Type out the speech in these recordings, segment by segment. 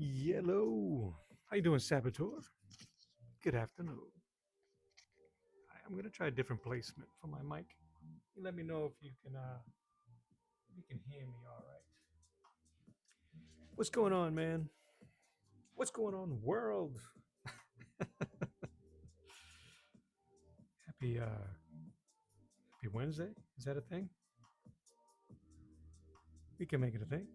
Yellow. How you doing, Saboteur? Good afternoon. I'm gonna try a different placement for my mic. You let me know if you can hear me all right. What's going on, man? What's going on, world? Happy Wednesday. Is that a thing? We can make it a thing.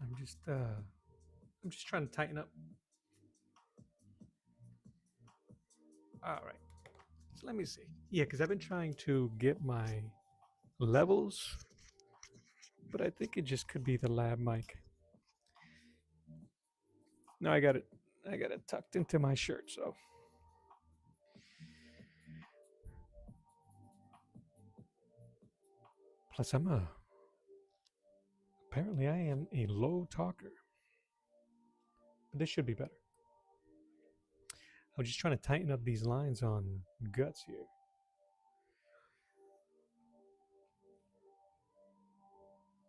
I'm just uh I'm just trying to tighten up. All right. So let me see. Yeah, because I've been trying to get my levels, but I think it just could be the lab mic. No, I got it. I got it tucked into my shirt, so plus apparently I am a low talker. But this should be better. I'm just trying to tighten up these lines on guts here.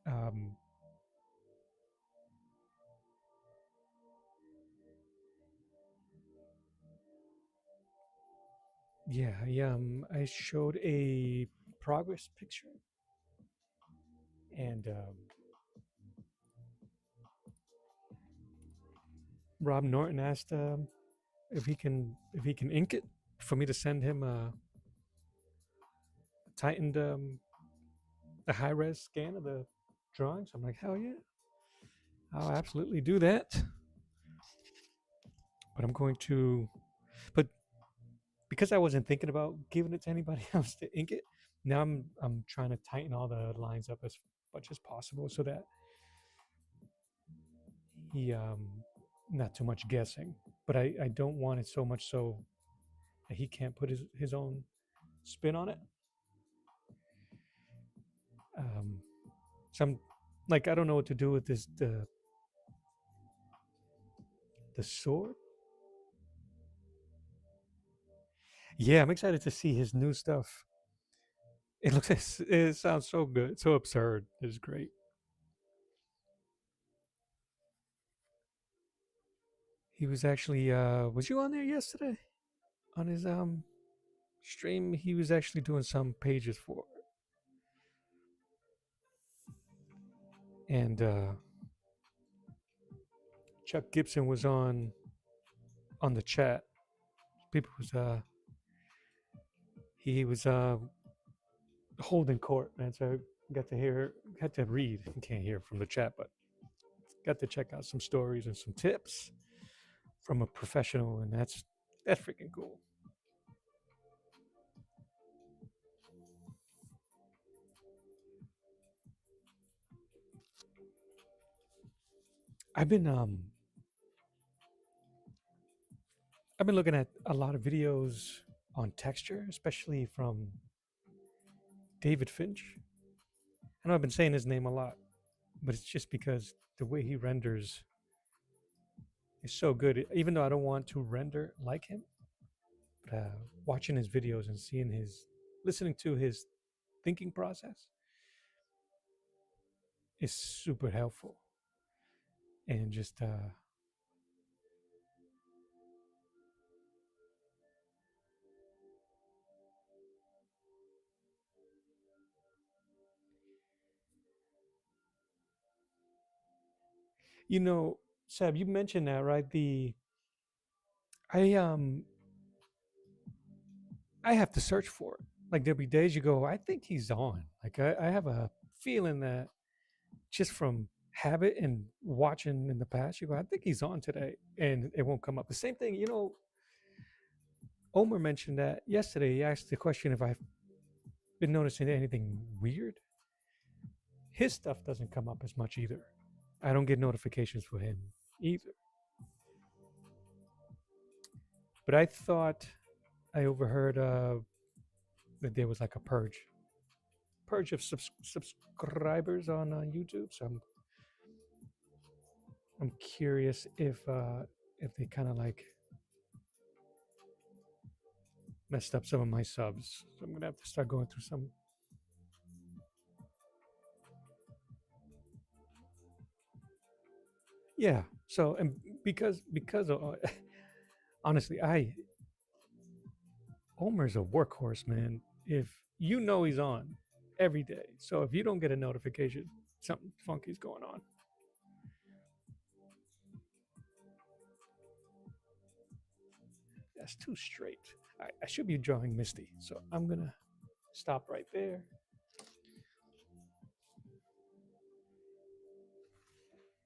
Um, yeah, I showed a progress picture, and Rob Norton asked if he can ink it for me to send him a tightened a high res scan of the drawings. I'm like, hell yeah, I'll absolutely do that. But I'm going to, but because I wasn't thinking about giving it to anybody else to ink it, now I'm trying to tighten all the lines up as much as possible so that he not too much guessing. But I don't want it so much so that he can't put his own spin on it. Um, so I'm like I don't know what to do with this the sword. Yeah, I'm excited to see his new stuff. It sounds so good, so absurd. It's great. He was actually was you on there yesterday on his stream? He was actually doing some pages for it. And Chuck Gibson was on the chat. People was he was holding court, man. So I got to read. You can't hear from the chat, but got to check out some stories and some tips from a professional, and that's freaking cool. I've been um I've been looking at a lot of videos on texture, especially from David Finch. I know I've been saying his name a lot, but it's just because the way he renders is so good. Even though I don't want to render like him, but watching his videos and listening to his thinking process is super helpful. And just you know, Seb, you mentioned that, right? The I I have to search for it. Like there'll be days you go, I think he's on. Like I have a feeling that just from habit and watching in the past, you go, I think he's on today, and it won't come up. The same thing, Omer mentioned that yesterday. He asked the question if I've been noticing anything weird. His stuff doesn't come up as much either. I don't get notifications for him either. But I thought I overheard that there was like a purge of subscribers on YouTube. So I'm curious if they kind of like messed up some of my subs. So I'm gonna have to start going through some. Yeah. So and because of honestly, I Homer's a workhorse, man. If you know he's on every day, so if you don't get a notification, something funky's going on. That's too straight. I should be drawing Misty, so I'm gonna stop right there.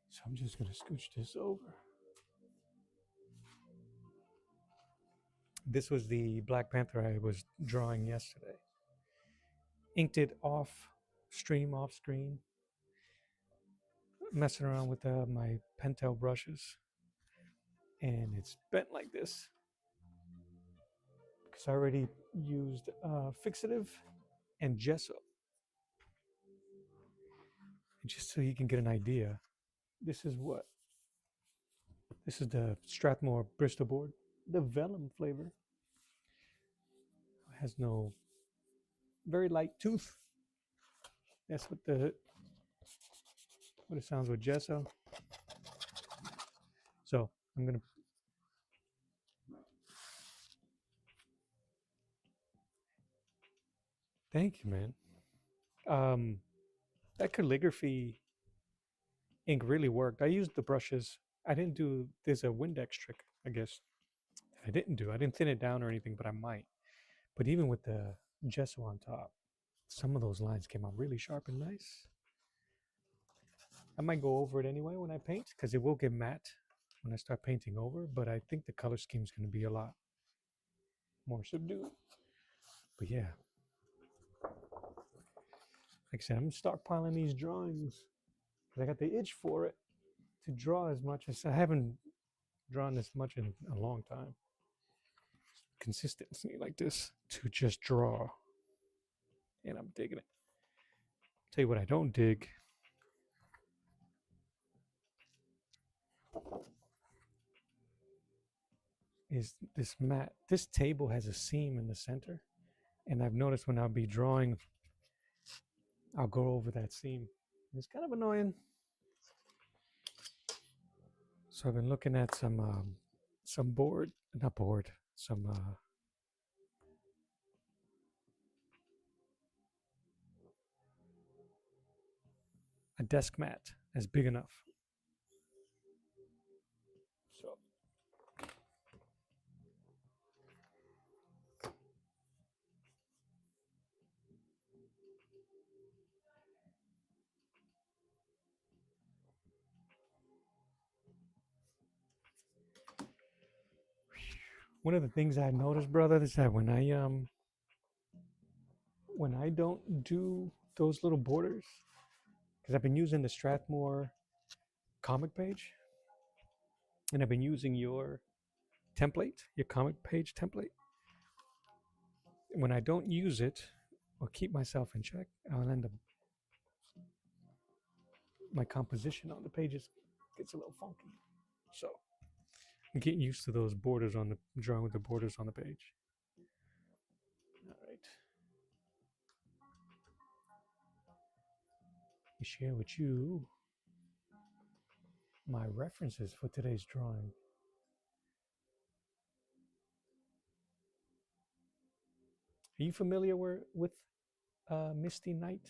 So I'm just gonna scooch this over. This was the Black Panther I was drawing yesterday. Inked it off stream, off screen, messing around with my Pentel brushes, and it's bent like this because I already used fixative and gesso. And just so you can get an idea, this is what this is the Strathmore Bristol board, the vellum flavor. It has no very light tooth. That's what it sounds with gesso. So I'm gonna thank you, man. Um, that calligraphy ink really worked. I used the brushes. I didn't do there's a Windex trick, I guess. I didn't do. I didn't thin it down or anything, but I might. But even with the gesso on top, some of those lines came out really sharp and nice. I might go over it anyway when I paint because it will get matte when I start painting over. But I think the color scheme is going to be a lot more subdued. But yeah, like I said, I'm stockpiling these drawings because I got the itch for it to draw as much as I haven't drawn this much in a long time. Consistency like this to just draw, and I'm digging it. Tell you what, I don't dig is this mat. This table has a seam in the center, and I've noticed when I'll be drawing, I'll go over that seam. It's kind of annoying. So I've been looking at some board, not board, some a desk mat that's big enough. So one of the things I noticed, brother, is that when I don't do those little borders, because I've been using the Strathmore comic page, and I've been using your template, your comic page template. When I don't use it or keep myself in check, I'll end up my composition on the pages gets a little funky. So I'm getting used to those borders on the drawing with the borders on the page. All right. Let me share with you my references for today's drawing. Are you familiar with Misty Knight?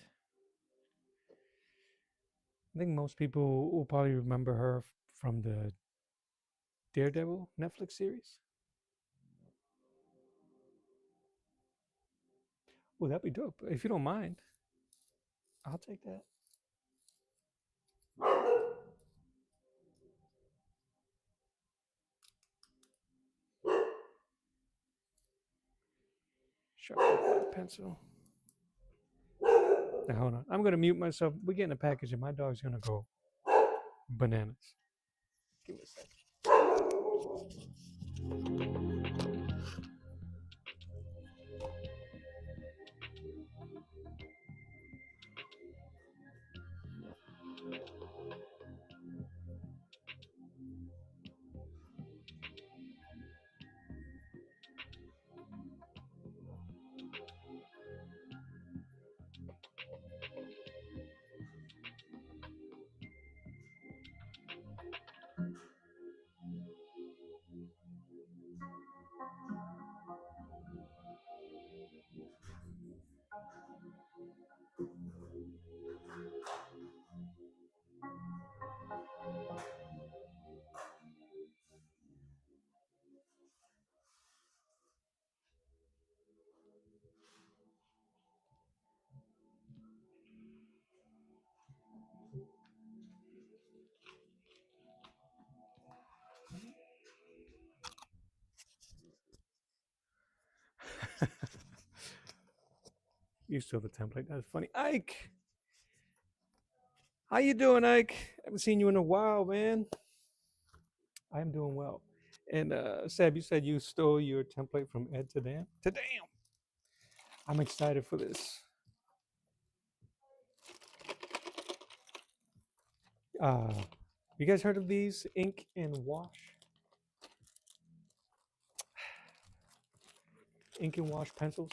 I think most people will probably remember her from the Daredevil Netflix series. Oh, that'd be dope. If you don't mind, I'll take that. Sharpen that pencil. Now, hold on. I'm going to mute myself. We're getting a package, and my dog's going to go bananas. Give me a second. You still the template. That's funny. Ike, how you doing, Ike? Haven't seen you in a while, man. I am doing well. And Seb, you said you stole your template from Ed to Dan. To Damn. I'm excited for this. You guys heard of these ink and wash? Ink and wash pencils?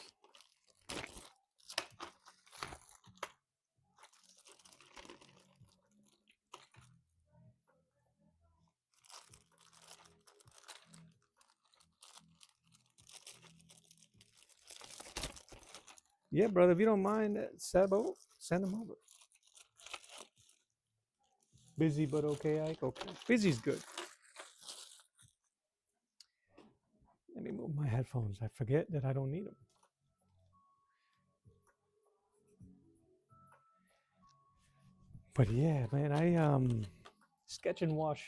Yeah, brother. If you don't mind, Seb, send them over. Busy but okay, Ike. Okay. Busy's good. Let me move my headphones. I forget that I don't need them. But yeah, man, I sketch and wash.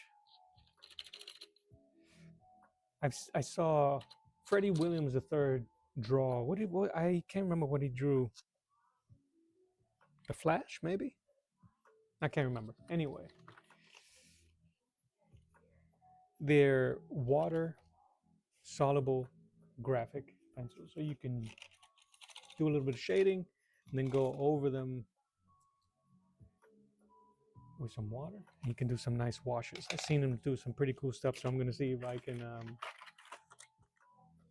I saw Freddie Williams III draw. What I can't remember what he drew. The Flash, maybe? I can't remember. Anyway, they're water soluble graphic pencils. So you can do a little bit of shading and then go over them with some water. And you can do some nice washes. I've seen him do some pretty cool stuff, so I'm going to see if I can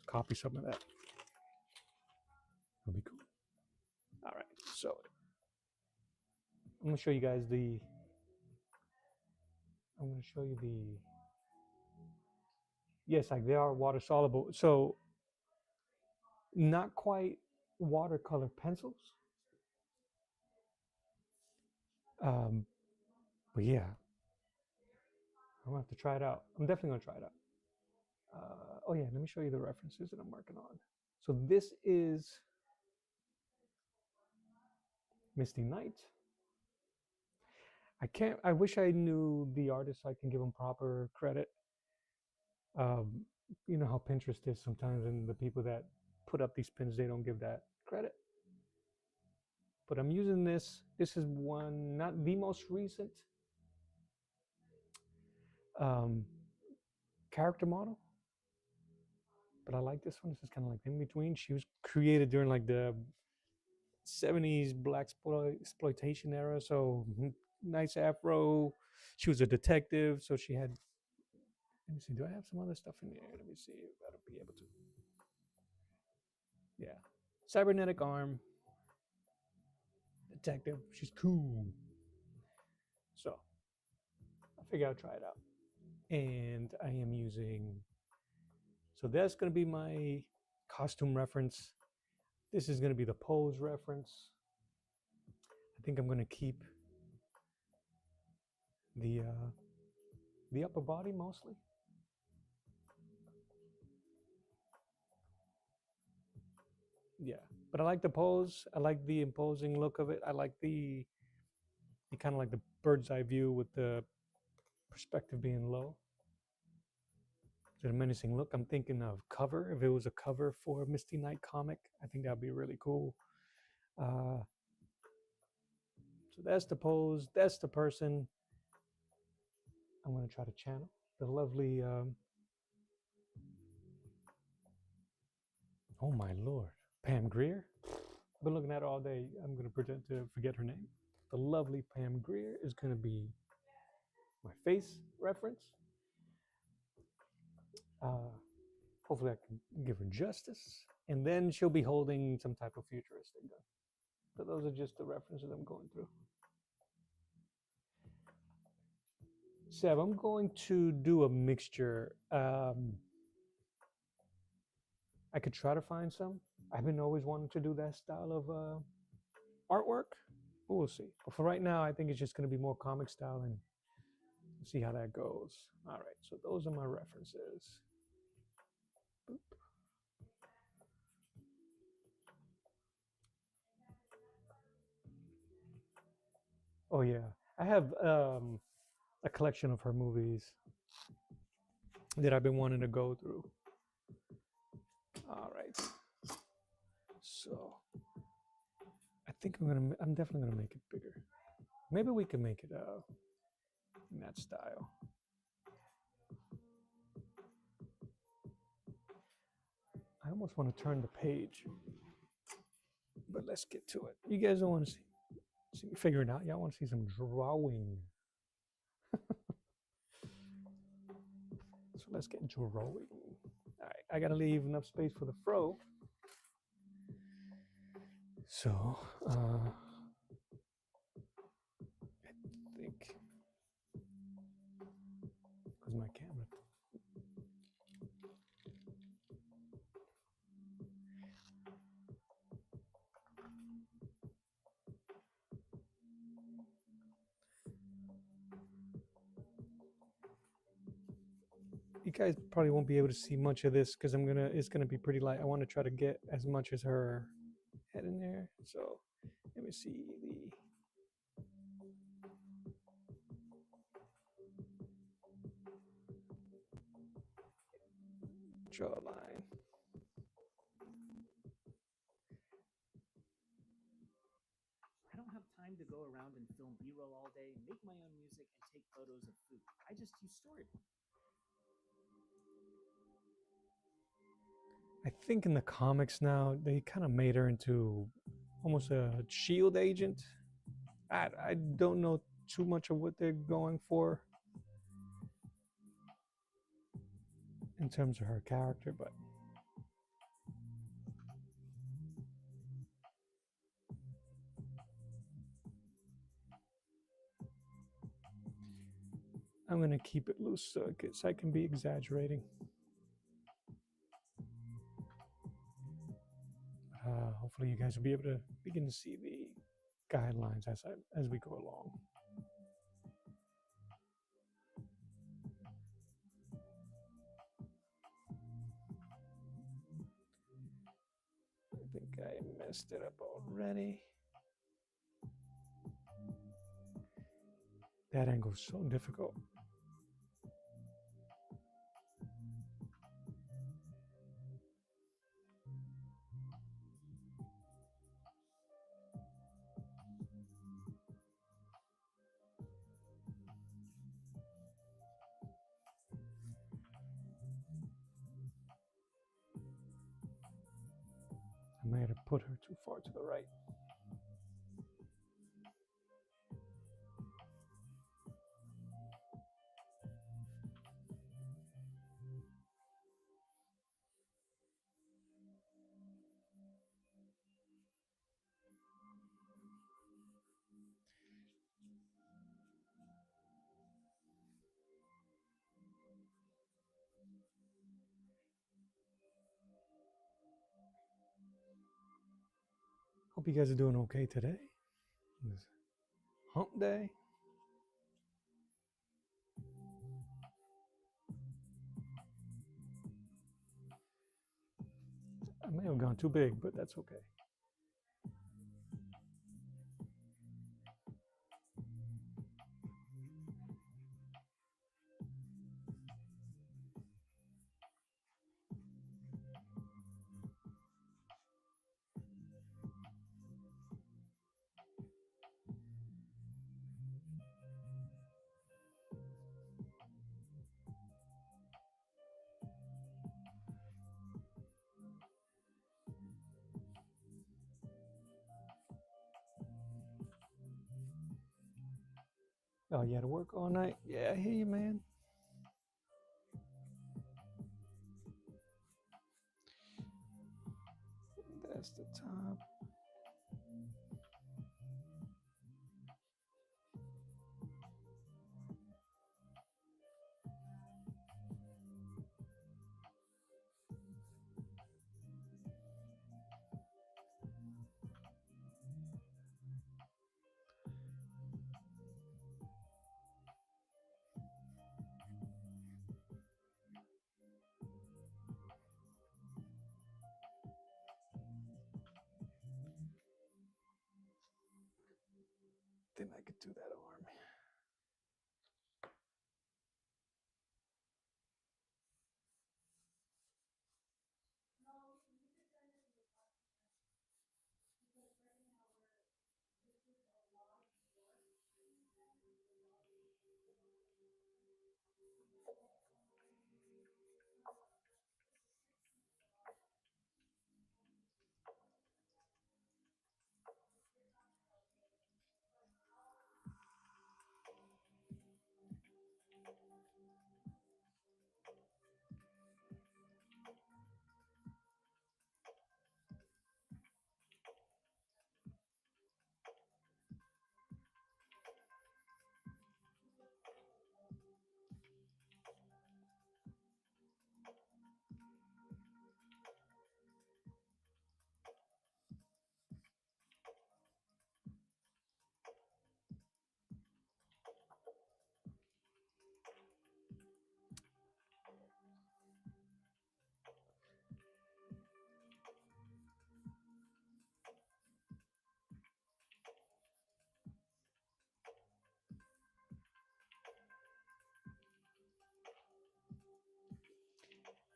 copy some of that. That'll be cool. All right, so I'm going to show you guys the. I'm going to show you the. Yes, like they are water soluble. So not quite watercolor pencils. Um, but yeah, I'm gonna have to try it out. I'm definitely gonna try it out. Oh yeah, let me show you the references that I'm working on. So this is Misty Knight. I wish I knew the artist so I can give them proper credit. Um, you know how Pinterest is sometimes, and the people that put up these pins, they don't give that credit. But I'm using this. This is one, not the most recent um, character model, but I like this one. This is kind of like in between. She was created during like the 70s black exploitation era, so nice afro. She was a detective, so she had. Let me see. Do I have some other stuff in there? Let me see if I'll be able to. Yeah, cybernetic arm, detective. She's cool. So I figure I'll try it out, and I am using. So that's going to be my costume reference. This is going to be the pose reference. I think I'm going to keep the upper body mostly. Yeah, but I like the pose. I like the imposing look of it. I like the kind of like the bird's eye view with the perspective being low. It's a menacing look. I'm thinking of cover. If it was a cover for a Misty Knight comic, I think that'd be really cool. Uh, so that's the pose. That's the person. I'm going to try to channel the lovely. Oh my lord, Pam Grier. I've been looking at her all day. I'm going to pretend to forget her name. The lovely Pam Grier is going to be my face reference. Hopefully, I can give her justice. And then she'll be holding some type of futuristic gun. So those are just the references I'm going through. Seb, I'm going to do a mixture. I could try to find some. I've been always wanting to do that style of artwork. But we'll see. But for right now, I think it's just going to be more comic style and see how that goes. All right, so those are my references. Boop. Oh yeah, I have a collection of her movies that I've been wanting to go through. All right, so think I'm definitely gonna make it bigger. Maybe we can make it in that style. I almost want to turn the page, but let's get to it. You guys don't want to see me figure it out. Y'all want to see some drawing. So let's get drawing. All right, I gotta leave enough space for the fro. So I think because my camera. You guys probably won't be able to see much of this because it's gonna be pretty light. I want to try to get as much as her head in there. So let me see the jawline. I don't have time to go around and film B-roll all day, make my own music, and take photos of food. I just use storyboards. I think in the comics now they kind of made her into almost a shield agent. I don't know too much of what they're going for in terms of her character, but I'm gonna keep it loose so I can be exaggerating. Hopefully, you guys will be able to begin to see the guidelines as we go along. I think I messed it up already. That angle is so difficult. I might have put her too far to the right. Hope you guys are doing okay today. It's hump day. I may have gone too big, but that's okay. Oh, you had to work all night? Yeah, I hear you, man. That's the top. Then I could do that arm.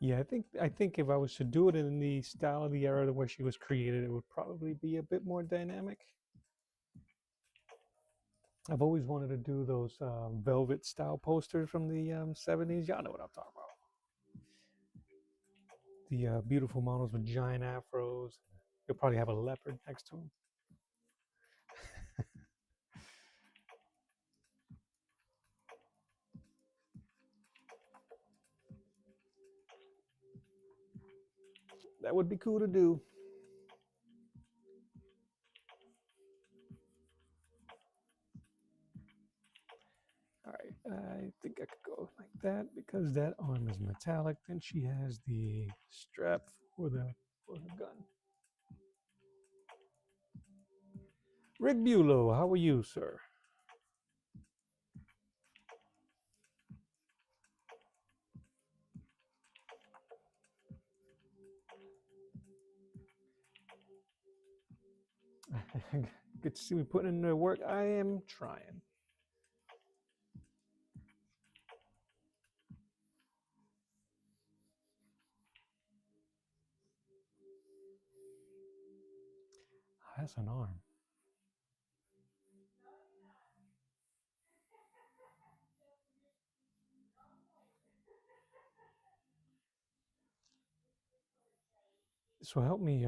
Yeah, I think if I was to do it in the style of the era where she was created, it would probably be a bit more dynamic. I've always wanted to do those velvet style posters from the 70s. Y'all know what I'm talking about. The beautiful models with giant afros. You'll probably have a leopard next to them. That would be cool to do. All right, I think I could go like that because that arm is metallic. Then she has the strap for her gun. Rick Bulow, how are you, sir? Good to see me putting in the work. I am trying. Oh, that's an arm. So help me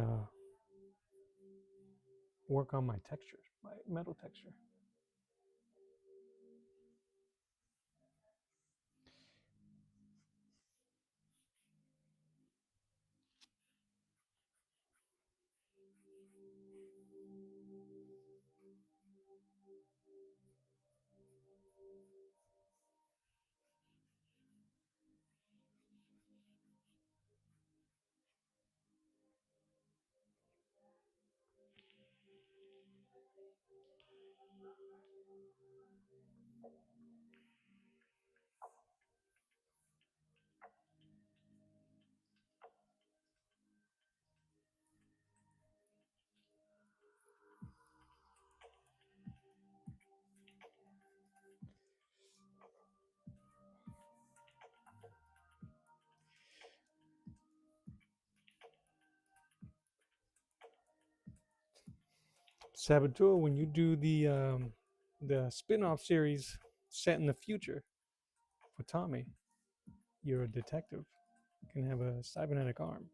work on my textures, my metal texture. Saboteur, when you do the spin-off series set in the future for Tommy, you're a detective. You can have a cybernetic arm.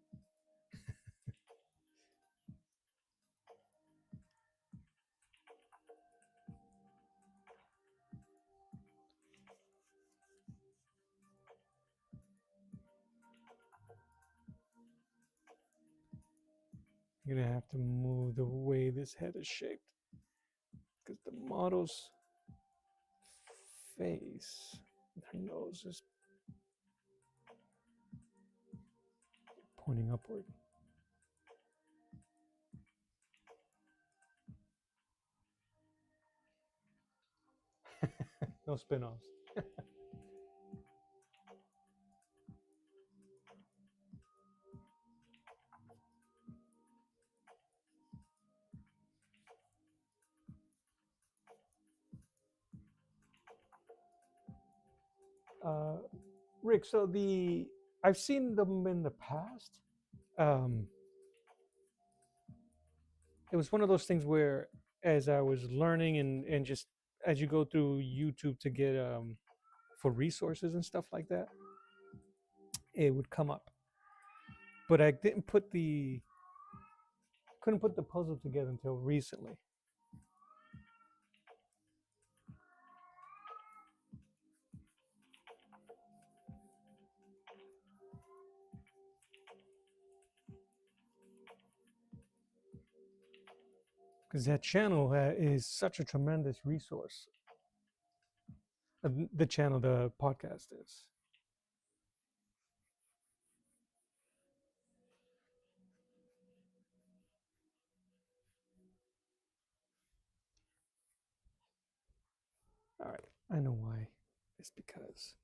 You're gonna have to move the way this head is shaped because the model's face, her nose is pointing upward. No spin-offs. Uh, Rick, so the I've seen them in the past. Um, it was one of those things where, as I was learning and just as you go through YouTube to get for resources and stuff like that, it would come up. But I didn't put the couldn't put the puzzle together until recently. Because that channel is such a tremendous resource. The channel, the podcast is. All right, I know why. It's because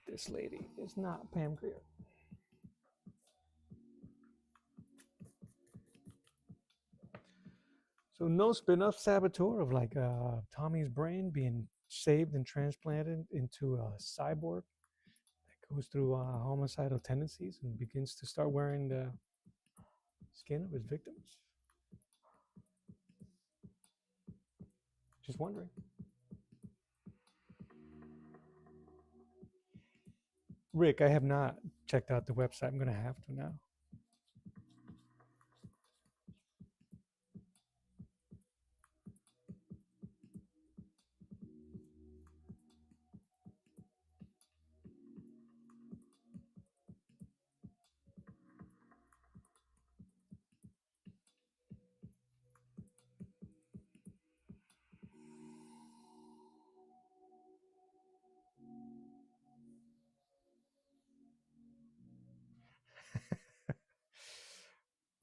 this lady is not Pam Grier. So no spin-off saboteur of like Tommy's brain being saved and transplanted into a cyborg that goes through homicidal tendencies and begins to start wearing the skin of his victims. Just wondering. Rick, I have not checked out the website. I'm going to have to now.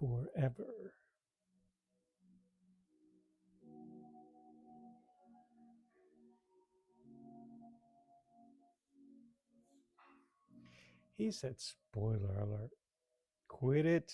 Forever. He said, spoiler alert. Quit it.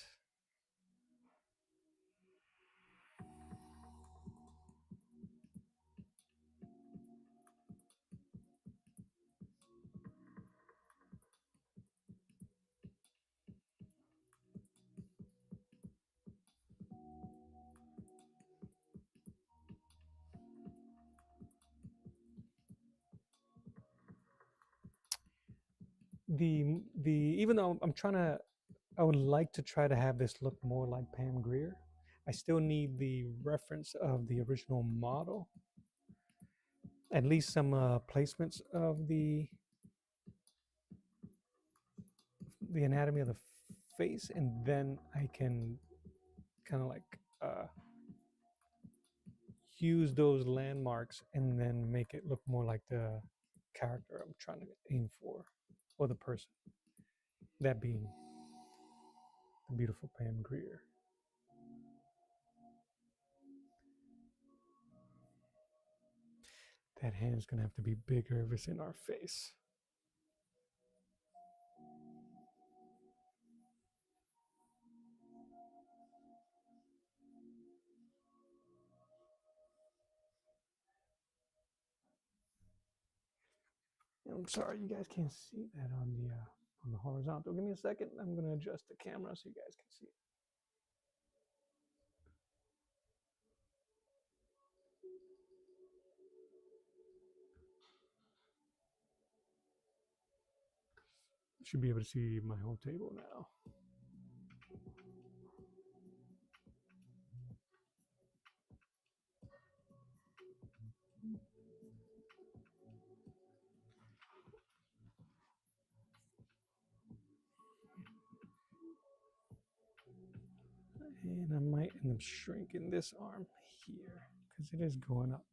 The even though I'm trying to, I would like to try to have this look more like Pam Grier. I still need the reference of the original model, at least some placements of the anatomy of the face, and then I can kind of like use those landmarks and then make it look more like the character I'm trying to aim for, or the person. That being the beautiful Pam Grier. That hand's gonna have to be bigger if it's in our face. I'm sorry, you guys can't see that on the horizontal. Give me a second. I'm gonna adjust the camera so you guys can see it. Should be able to see my whole table now. And I might end up shrinking this arm here because it is going up.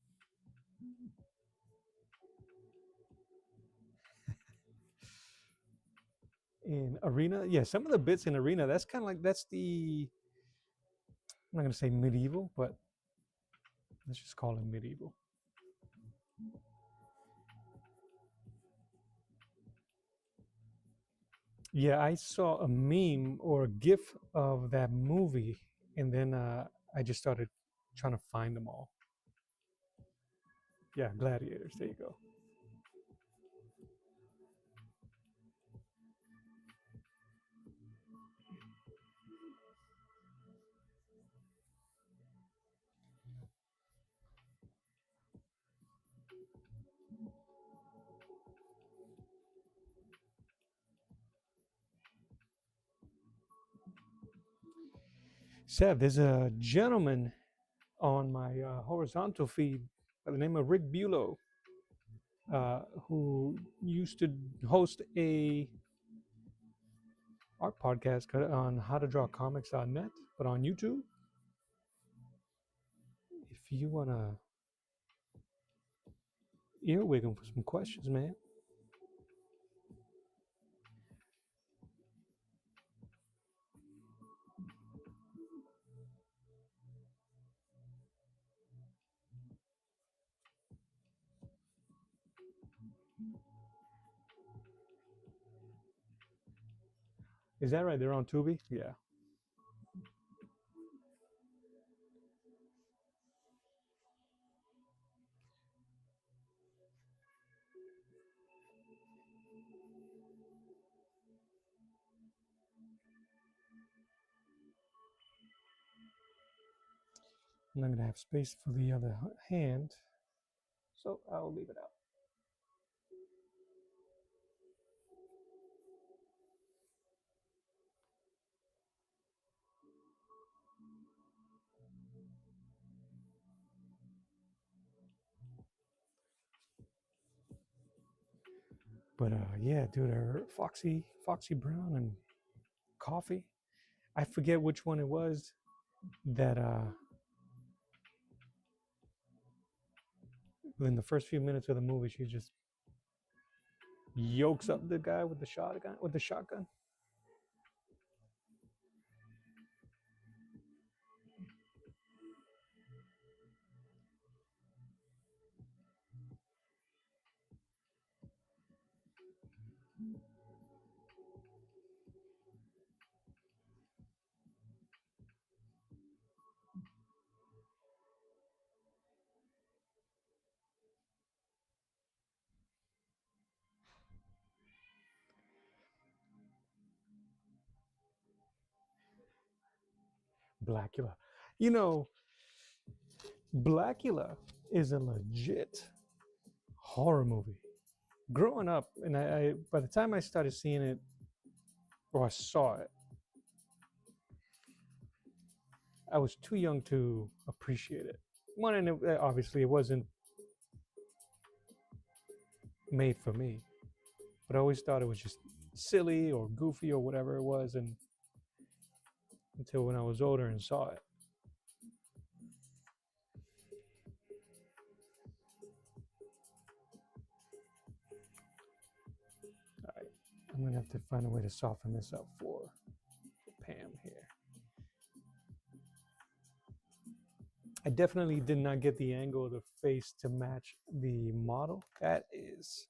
In Arena, yeah, some of the bits in Arena, that's kind of like, that's the, I'm not going to say medieval, but let's just call it medieval. Yeah, I saw a meme or a GIF of that movie, and then I just started trying to find them all. Yeah, Gladiators. There you go. Seb, there's a gentleman on my horizontal feed by the name of Rick Bulow, who used to host a art podcast on howtodrawcomics.net, but on YouTube. If you want to earwig him for some questions, man. Is that right? They're on Tubi? Yeah. I'm not going to have space for the other hand, so I'll leave it out. But yeah, dude, Foxy Brown and coffee. I forget which one it was that in the first few minutes of the movie she just yokes up the guy with the shotgun. Blackula. You know, Blackula is a legit horror movie. Growing up, and I by the time I started seeing it or I saw it, I was too young to appreciate it. One, and obviously it wasn't made for me, but I always thought it was just silly or goofy or whatever it was, and until when I was older and saw it. All right, I'm gonna have to find a way to soften this up for Pam here. I definitely did not get the angle of the face to match the model. That is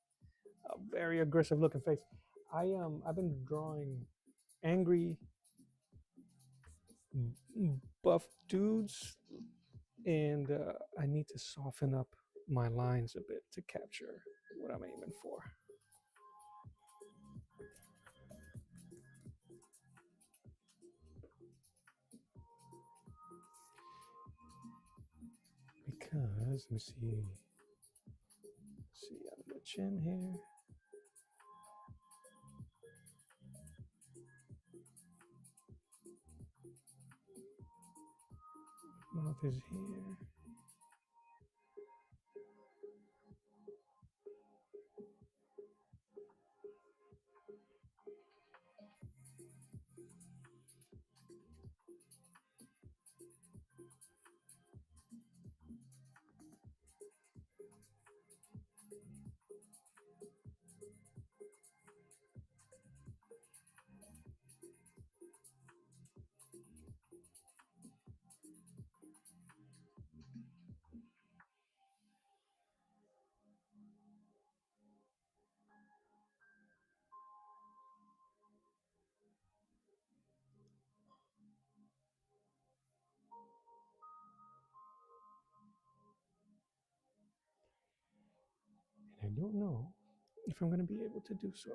a very aggressive looking face. I've been drawing angry buff dudes, and I need to soften up my lines a bit to capture what I'm aiming for. Because let me see under the chin here. Mouth is here. And I don't know if I'm going to be able to do so.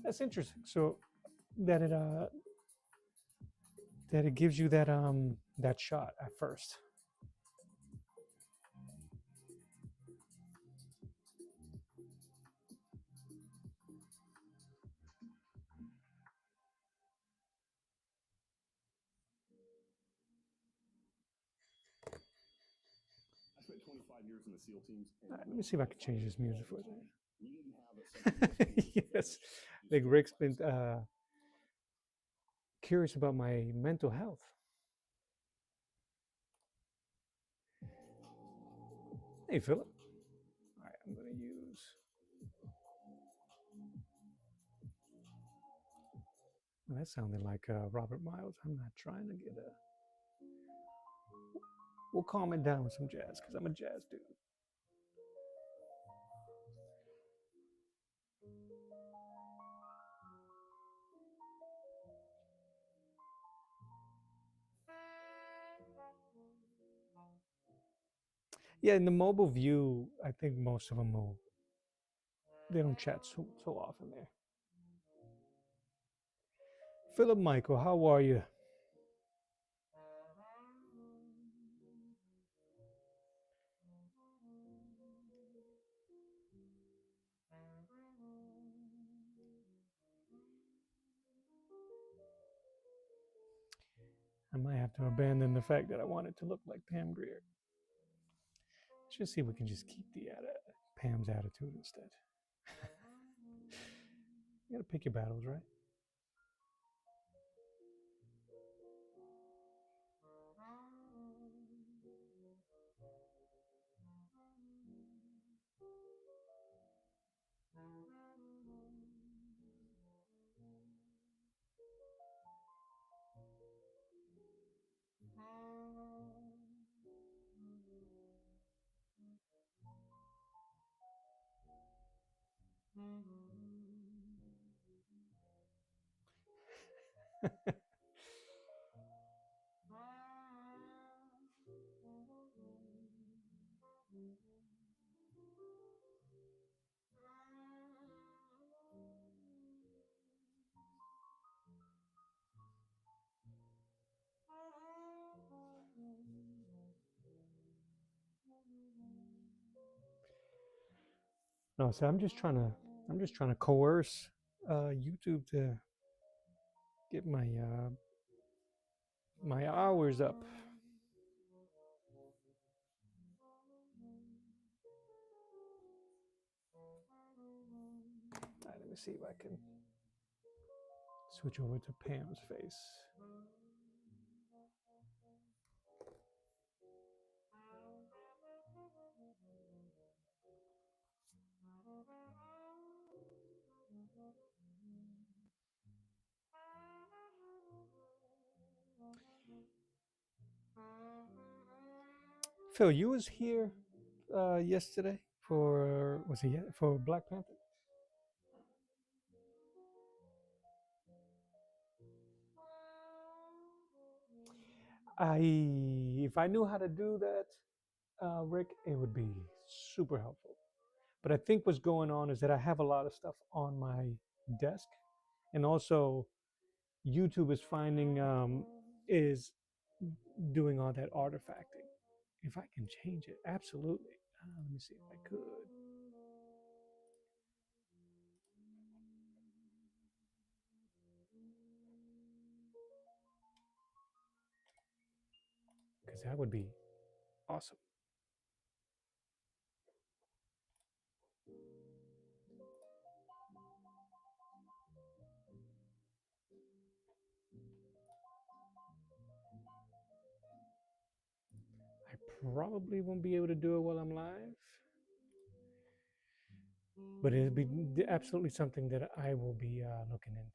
That's interesting. So that it gives you that shot at first. Let me see if I can change this music for you. Yes, like Rick's been curious about my mental health. Hey, Philip. All right, I'm going to use. Well, that sounded like Robert Miles. I'm not trying to get a. We'll calm it down with some jazz because I'm a jazz dude. Yeah, in the mobile view, I think most of them will. They don't chat so often there. Philip Michael, how are you? I might have to abandon the fact that I want it to look like Pam Grier. Let's just see if we can just keep the Pam's attitude instead. You gotta pick your battles, right? No, so I'm just trying to coerce YouTube to get my hours up. All right, let me see if I can switch over to Pam's face. Phil, you was here yesterday for for Black Panther? If I knew how to do that, Rick, it would be super helpful. But I think what's going on is that I have a lot of stuff on my desk, and also YouTube is finding is doing all that artifacting. If I can change it, absolutely. Let me see if I could, because that would be awesome. I probably won't be able to do it while I'm live, but it'll be absolutely something that I will be looking into.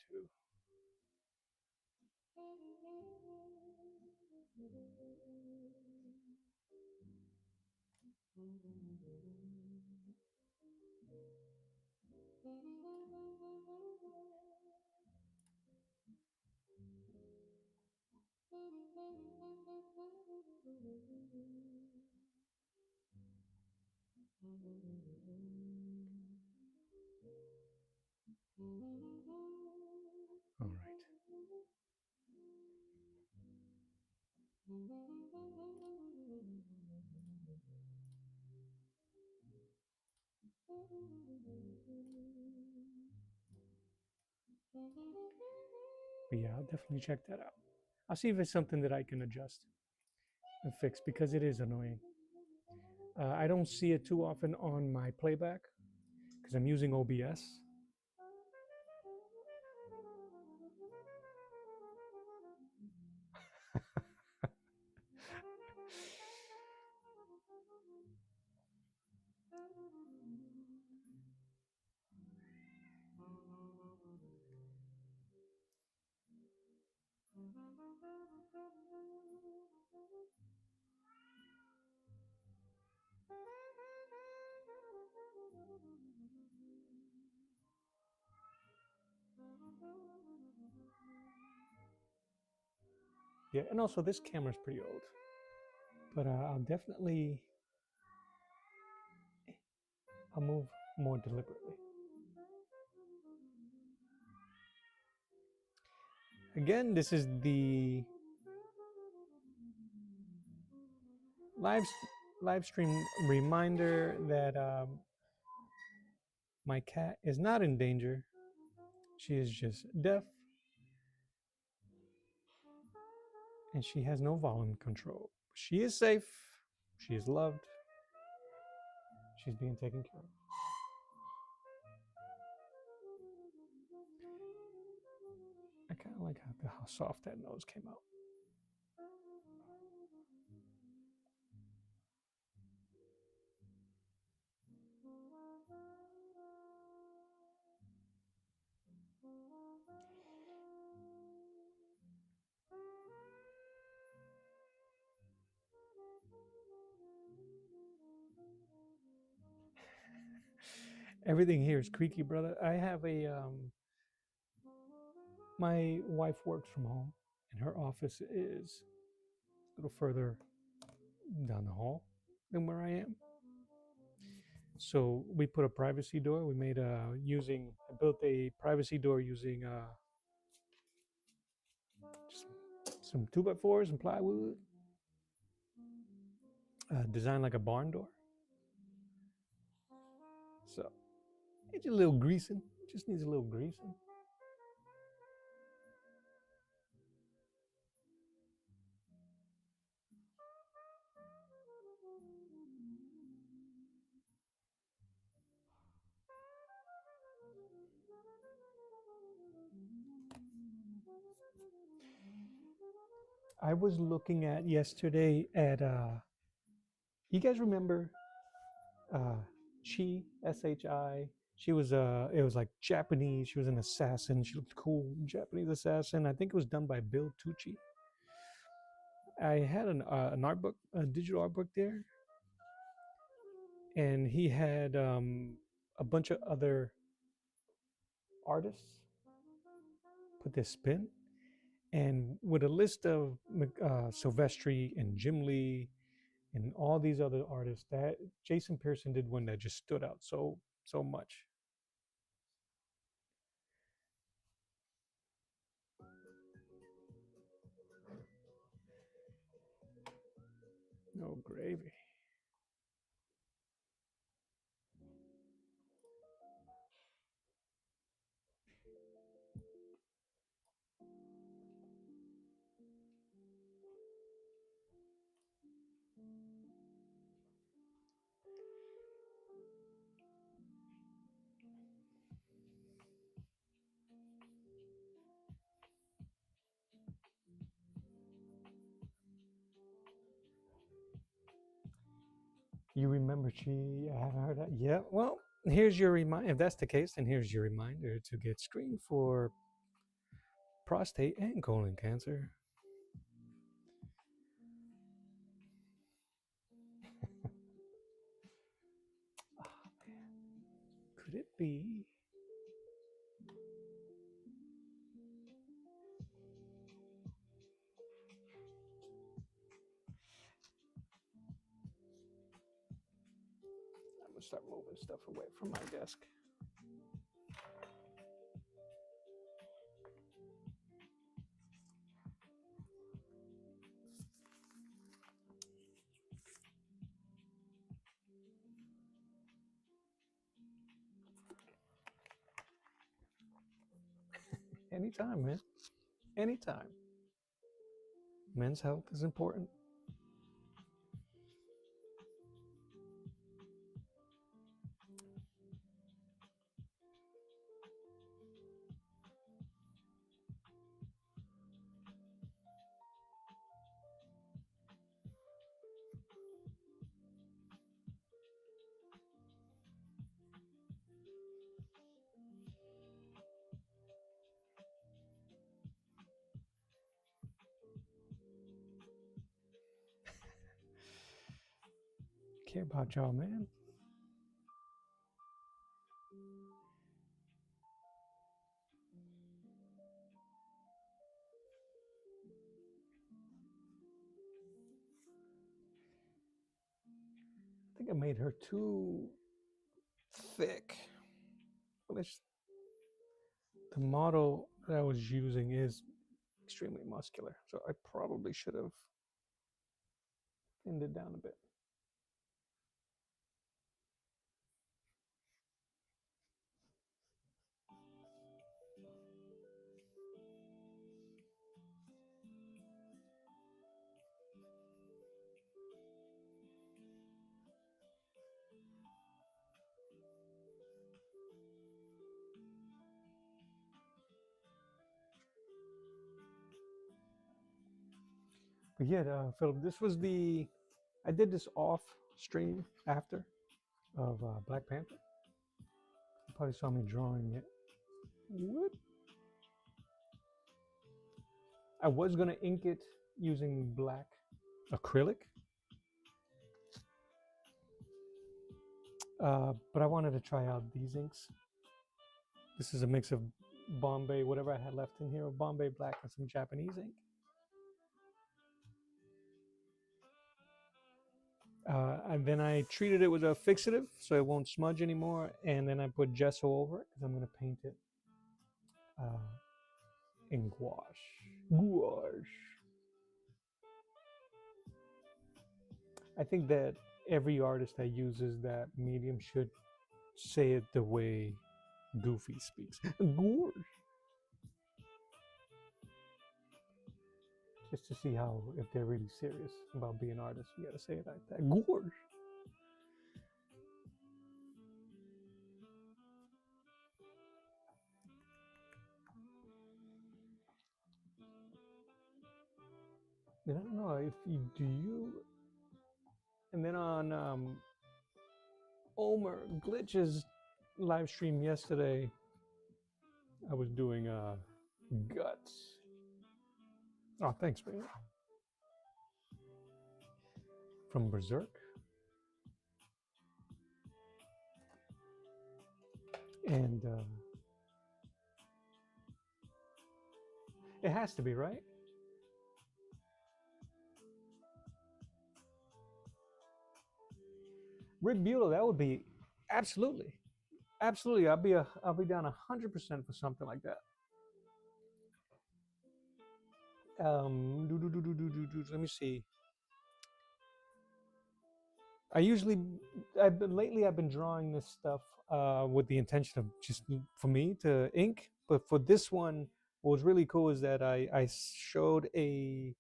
All right. But yeah, I'll definitely check that out. I'll see if it's something that I can adjust and fix because it is annoying. I don't see it too often on my playback because I'm using OBS. Yeah, and also this camera's pretty old, but I'll move more deliberately. Again, this is the live live stream reminder that my cat is not in danger. She is just deaf, and she has no volume control. She is safe. She is loved. She's being taken care of. I kind of like how soft that nose came out. Everything here is creaky, brother. I have my wife works from home, and her office is a little further down the hall than where I am. So we put a privacy door. We made I built a privacy door using just some 2x4s and plywood, designed like a barn door. So it's a little greasing. Just needs a little greasing. I was looking at yesterday at you guys remember Chi, SHI? She was it was like Japanese. She was an assassin. She looked cool, Japanese assassin. I think it was done by Bill Tucci. I had an art book, a digital art book there, and he had a bunch of other artists put their spin, and with a list of Silvestri and Jim Lee and all these other artists, that Jason Pearson did one that just stood out so much. No gravy. You remember Chi? I haven't heard that. Yeah. Well, here's your reminder. If that's the case, then here's your reminder to get screened for prostate and colon cancer. Oh, man. Could it be? I'm gonna start moving stuff away from my desk. Anytime, man. Anytime. Men's health is important. care about y'all, man. I think I made her too thick. The model that I was using is extremely muscular, so I probably should have thinned it down a bit. But yeah, Philip, this was I did this off stream after of Black Panther. You probably saw me drawing it. What? I was gonna ink it using black acrylic, but I wanted to try out these inks. This is a mix of Bombay, whatever I had left in here, of Bombay black and some Japanese ink. And then I treated it with a fixative so it won't smudge anymore. And then I put gesso over it because I'm going to paint it in gouache. I think that every artist that uses that medium should say it the way Goofy speaks. Gouache. Just to see how, if they're really serious about being artists, you got to say it like that. Gouache. And I don't know if you do. And then on Omer Glitch's live stream yesterday, I was doing guts. Oh, thanks, man. From Berserk. And it has to be, right? Rick Bueller, that would be absolutely. Absolutely. I'll be down 100% for something like that. Let me see. I've been drawing this stuff with the intention of just for me to ink. But for this one, what was really cool is that I showed a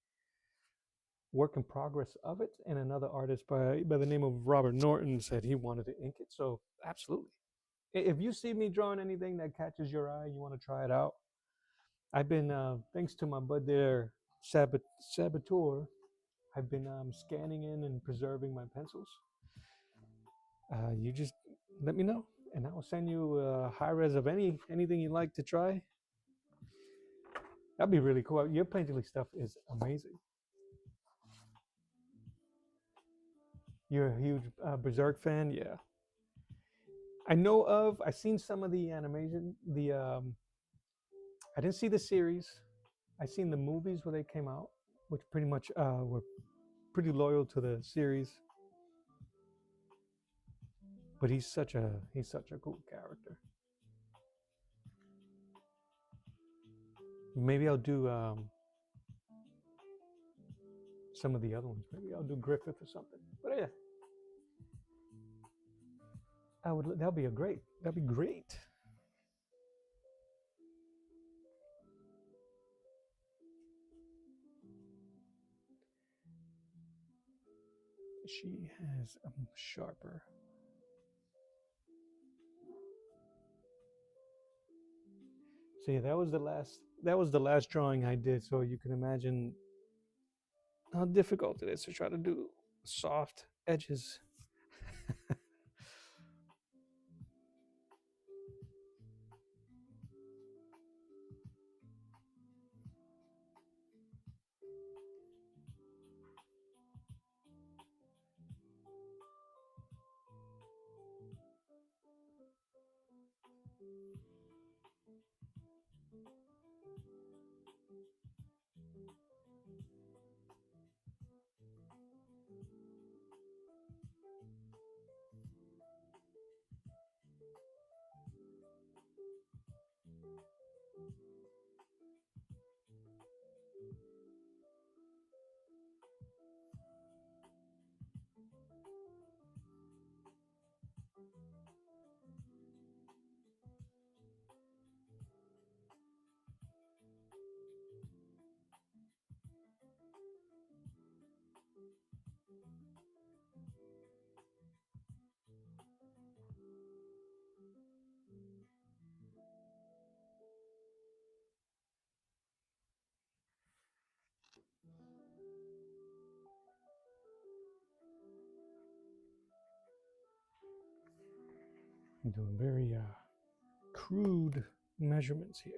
work in progress of it, and another artist by the name of Robert Norton said he wanted to ink it. So absolutely. If you see me drawing anything that catches your eye, you want to try it out. I've been, thanks to my bud there, Saboteur, I've been scanning in and preserving my pencils. You just let me know, and I will send you a high res of anything you like to try. That'd be really cool. Your painterly stuff is amazing. You're a huge Berserk fan, yeah. I've seen some of the animation. I didn't see the series. I seen the movies where they came out, which pretty much were pretty loyal to the series. But he's such a cool character. Maybe I'll do some of the other ones. Maybe I'll do Griffith or something. But yeah, that'd be great. That'd be great. She has a sharper. So yeah, that was the last drawing I did. So you can imagine how difficult it is to try to do soft edges. I'm doing very crude measurements here.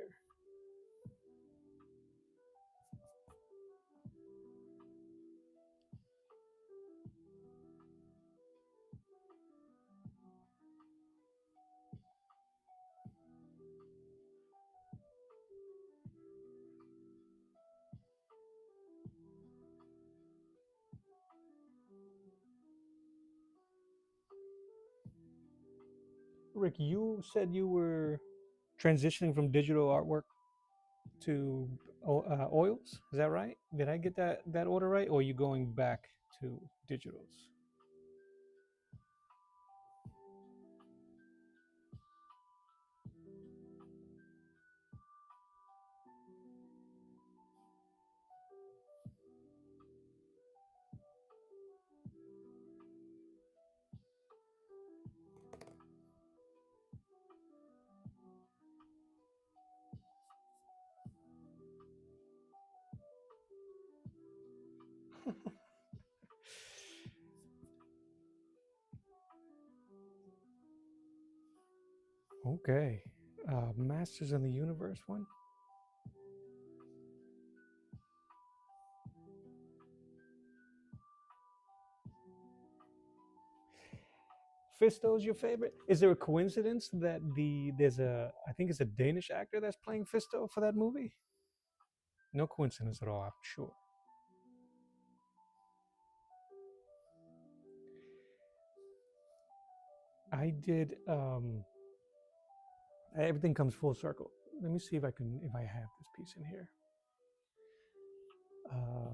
Rick, you said you were transitioning from digital artwork to oils. Is that right? Did I get that order right, or are you going back to digitals? Okay. Masters of the Universe one. Fisto's your favorite? Is there a coincidence that there's a I think it's a Danish actor that's playing Fisto for that movie? No coincidence at all, I'm sure. I did everything comes full circle. Let me see if I have this piece in here. Uh,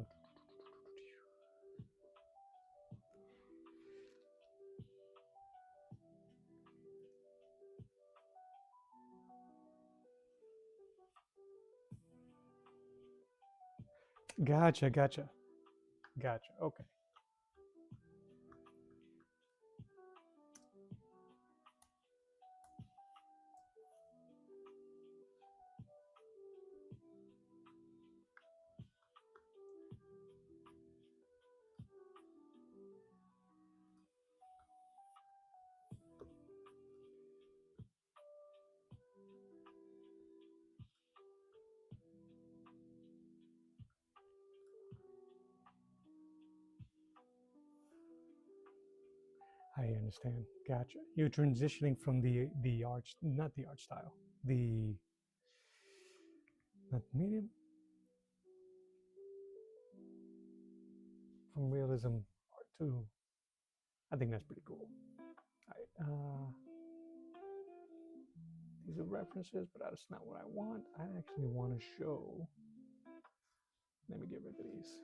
gotcha. Okay. I understand. Gotcha. You're transitioning from the art, not the art style, the not medium, from realism art to. I think that's pretty cool. I, these are references, but that's not what I want. I actually want to show. Let me get rid of these.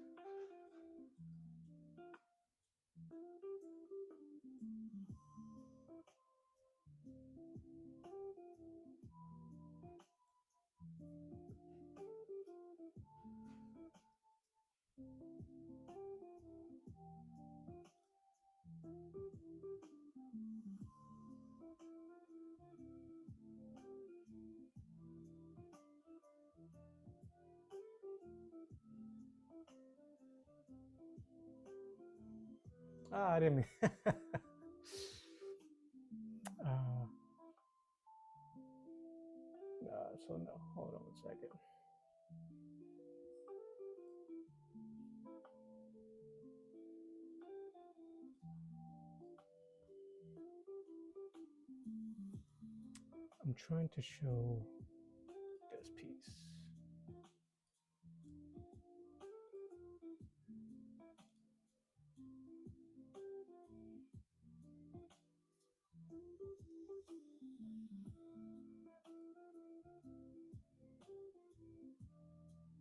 Ah, I didn't. uh, so no, hold on a second. I'm trying to show this piece.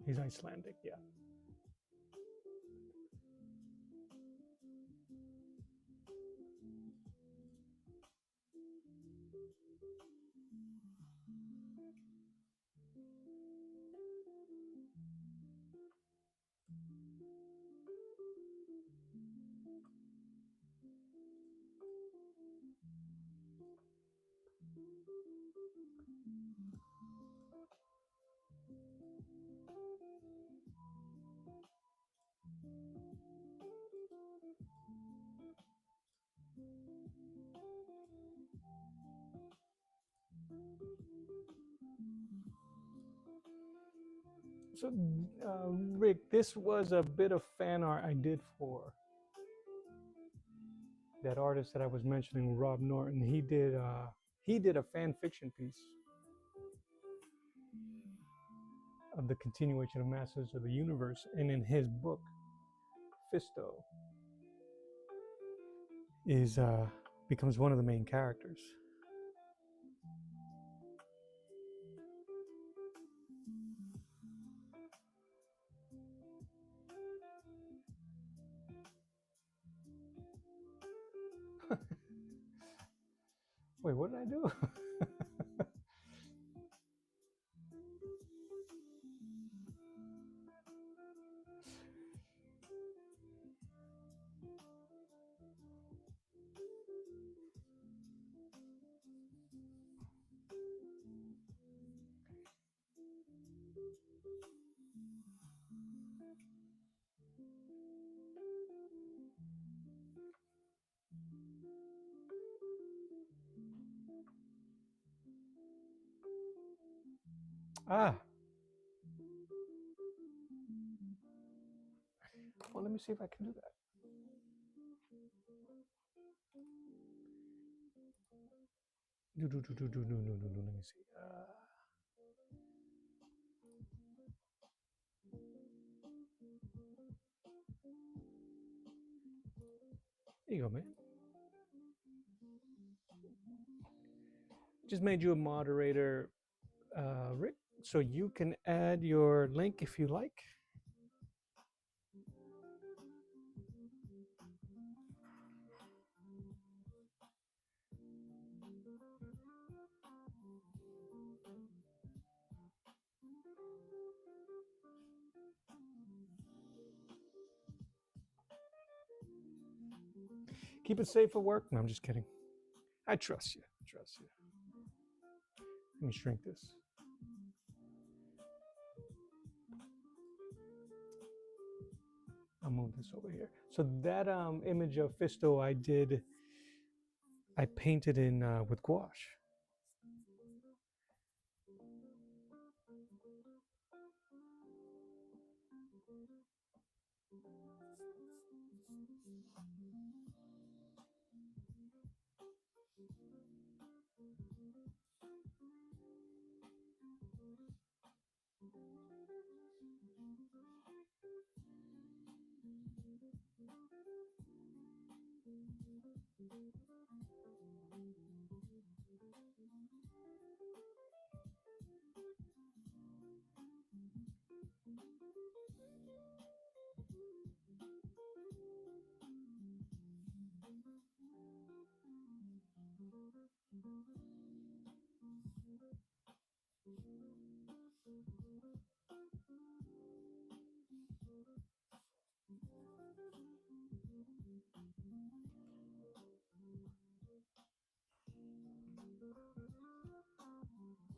He's Icelandic, yeah. So, Rick, this was a bit of fan art I did for that artist that I was mentioning, Rob Norton. He did a fan fiction piece of the continuation of Masters of the Universe, and in his book, Fisto is becomes one of the main characters. Wait, what did I do? Ah, well, let me see if I can do that. Let me see. There you go, man. Just made you a moderator, Rick, so you can add your link if you like. Keep it safe at work. No, I'm just kidding. I trust you. Trust you. Let me shrink this. I'll move this over here. So that image of Fisto I painted in with gouache.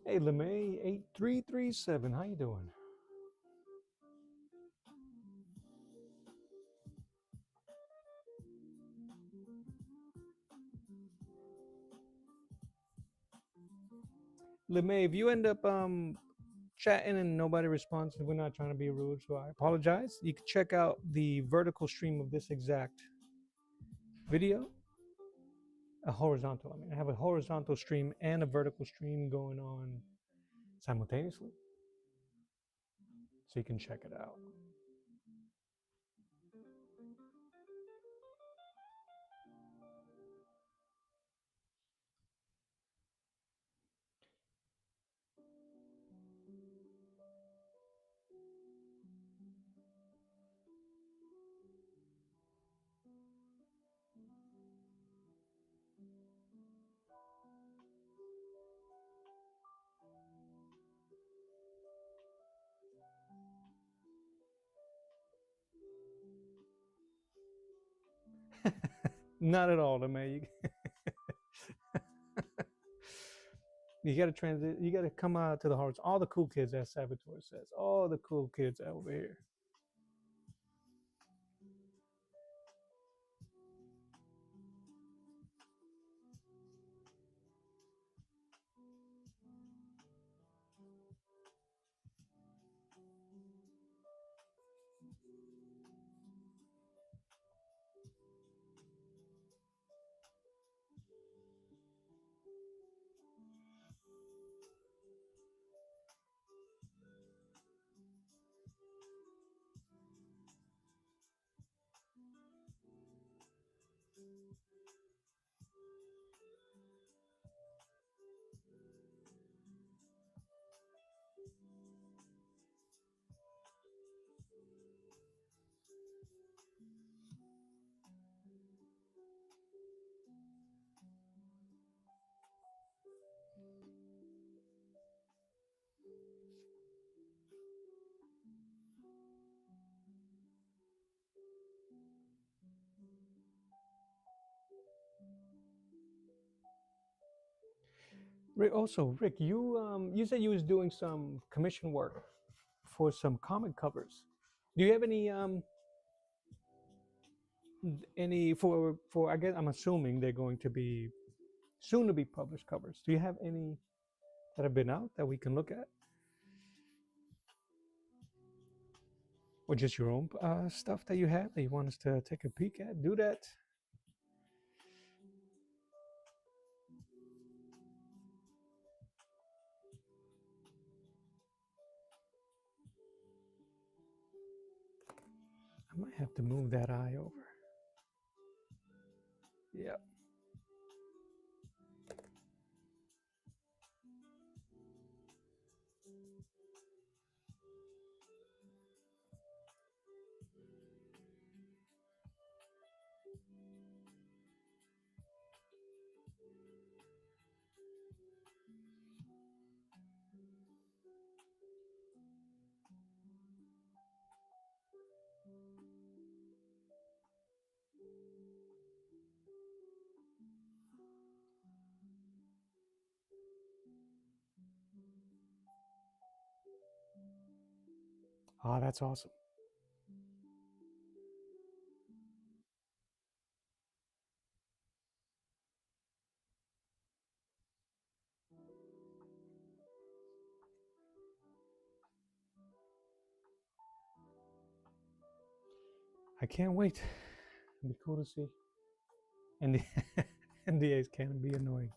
Hey, LeMay 8337, how you doing? LeMay, if you end up chatting and nobody responds, we're not trying to be rude, so I apologize. You can check out the vertical stream of this exact video. A horizontal, I mean, I have a horizontal stream and a vertical stream going on simultaneously, so you can check it out. Not at all, LeMay. You got to transit. You got to come out to the hearts. All the cool kids, as Salvatore says. All the cool kids over here. Rick, also, Rick, you said you was doing some commission work for some comic covers. Do you have any for I guess I'm assuming they're going to be soon to be published covers. Do you have any that have been out that we can look at? Or just your own stuff that you have that you want us to take a peek at? Do that. I might have to move that eye over. Yeah. Ah, that's awesome. I can't wait. It'd be cool to see. And the NDAs can be annoying.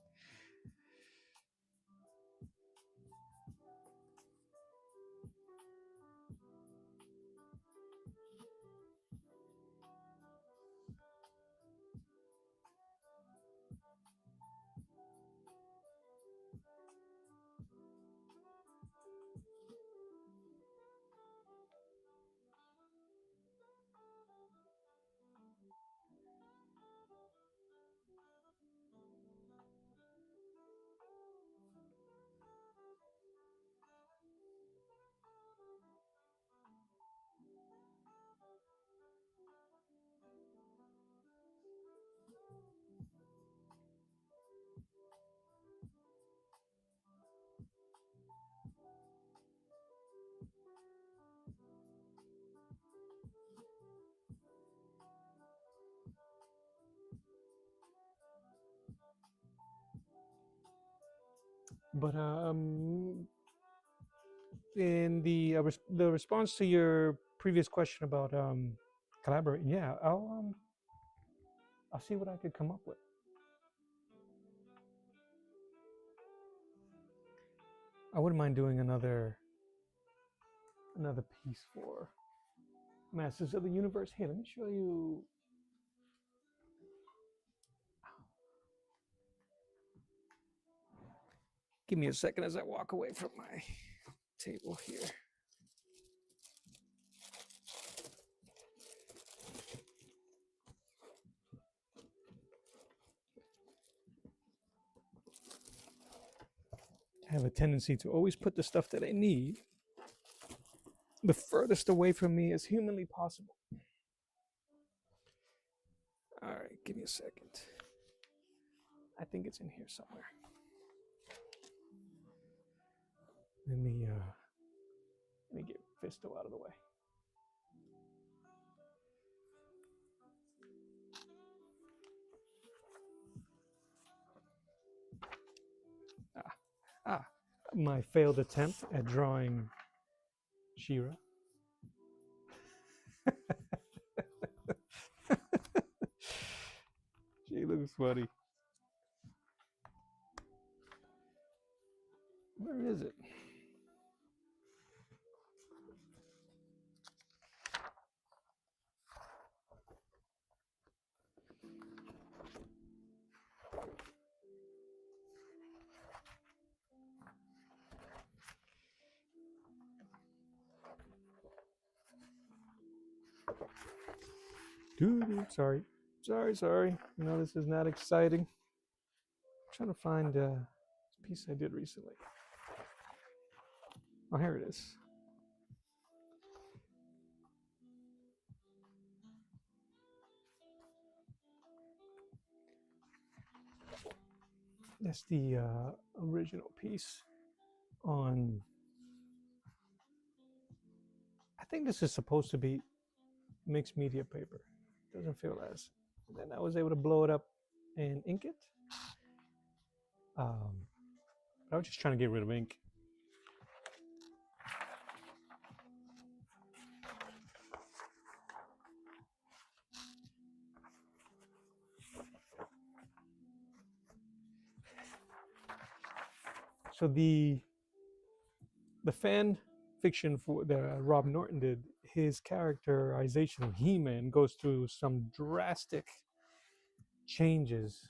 But in the response to your previous question about collaborating, yeah, I'll see what I could come up with. I wouldn't mind doing another piece for Masters of the Universe. Here, let me show you. Give me a second as I walk away from my table here. I have a tendency to always put the stuff that I need the furthest away from me as humanly possible. All right, give me a second. I think it's in here somewhere. Let me get Fisto out of the way. My failed attempt at drawing Shira. She looks funny. Where is it? Dude, sorry. Sorry. No, this is not exciting. I'm trying to find a piece I did recently. Oh, here it is. That's the original piece on. I think this is supposed to be mixed media paper. Doesn't feel as. And then I was able to blow it up and ink it. I was just trying to get rid of ink. So the fan fiction for that Rob Norton did, his characterization of He-Man goes through some drastic changes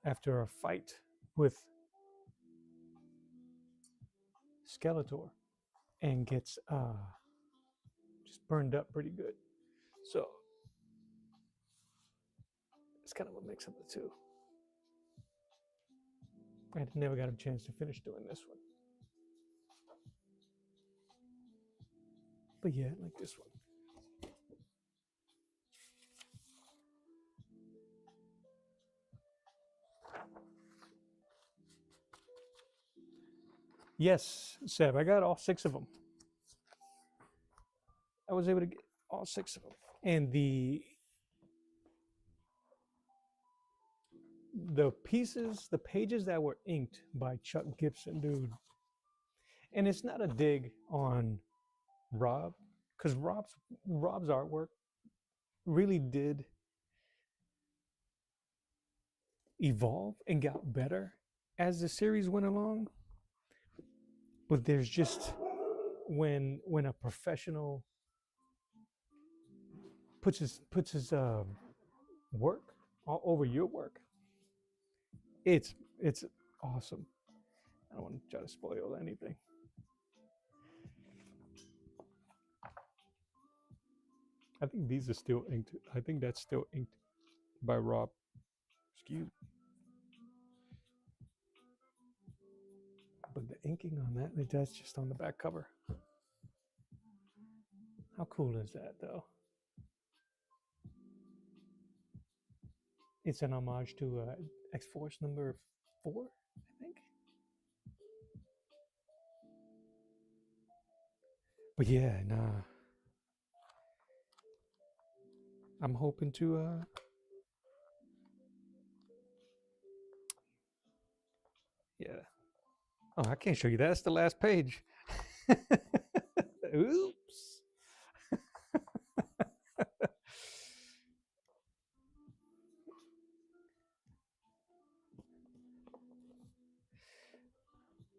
after a fight with Skeletor, and gets just burned up pretty good. So it's kind of a mix of the two. I never got a chance to finish doing this one. But yeah, like this one. Yes, Seb, I got all 6 of them. I was able to get all 6 of them. And the pieces, the pages that were inked by Chuck Gibson, dude. And it's not a dig on Rob, because Rob's artwork really did evolve and got better as the series went along. But there's just when a professional puts his work all over your work, it's awesome. I don't want to try to spoil anything. I think these are still inked. I think that's still inked by Rob. Excuse me. But the inking on that, that's just on the back cover. How cool is that, though? It's an homage to X-Force number 4, I think. But yeah, nah. I'm hoping to yeah. Oh, I can't show you that. That's the last page. Oops.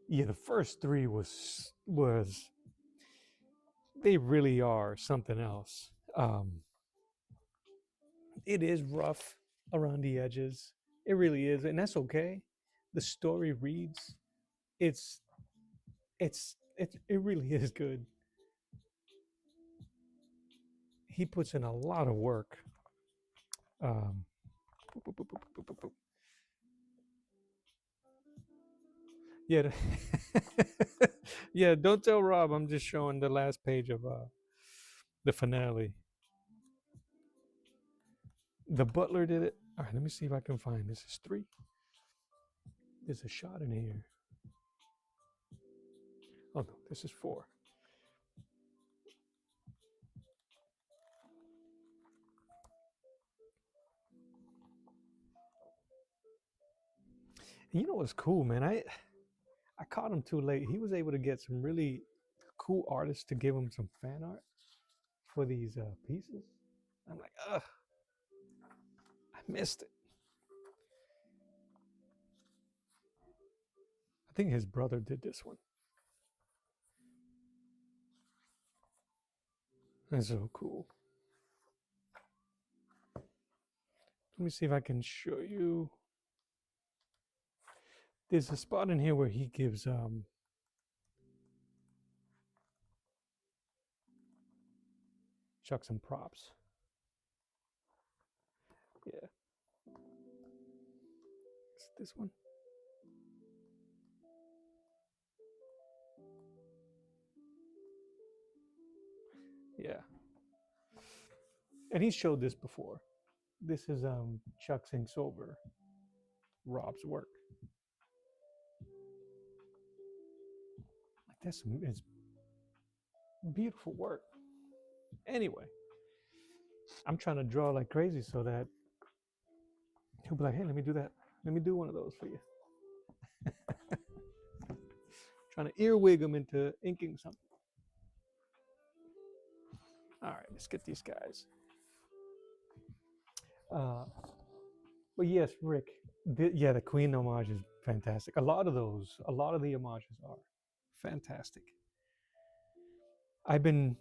Yeah, the first 3 was they really are something else. It is rough around the edges. It really is, and that's okay. The story reads. It really is good. He puts in a lot of work. Yeah, yeah. Don't tell Rob. I'm just showing the last page of the finale. The butler did it. All right, let me see if I can find. This is 3. There's a shot in here. Oh no, this is 4. And you know what's cool, man? I caught him too late. He was able to get some really cool artists to give him some fan art for these pieces. I'm like, ugh, I missed it. I think his brother did this one. That's so cool. Let me see if I can show you. There's a spot in here where he gives Chuck some props. Yeah. It's this one. Yeah. And he showed this before. This is Chuck inks over Rob's work. it's beautiful work. Anyway, I'm trying to draw like crazy so that he'll be like, hey, let me do that. Let me do one of those for you. Trying to earwig him into inking something. All right, let's get these guys. But yes, Rick. Yeah, the Queen homage is fantastic. A lot of the homages are fantastic. I've been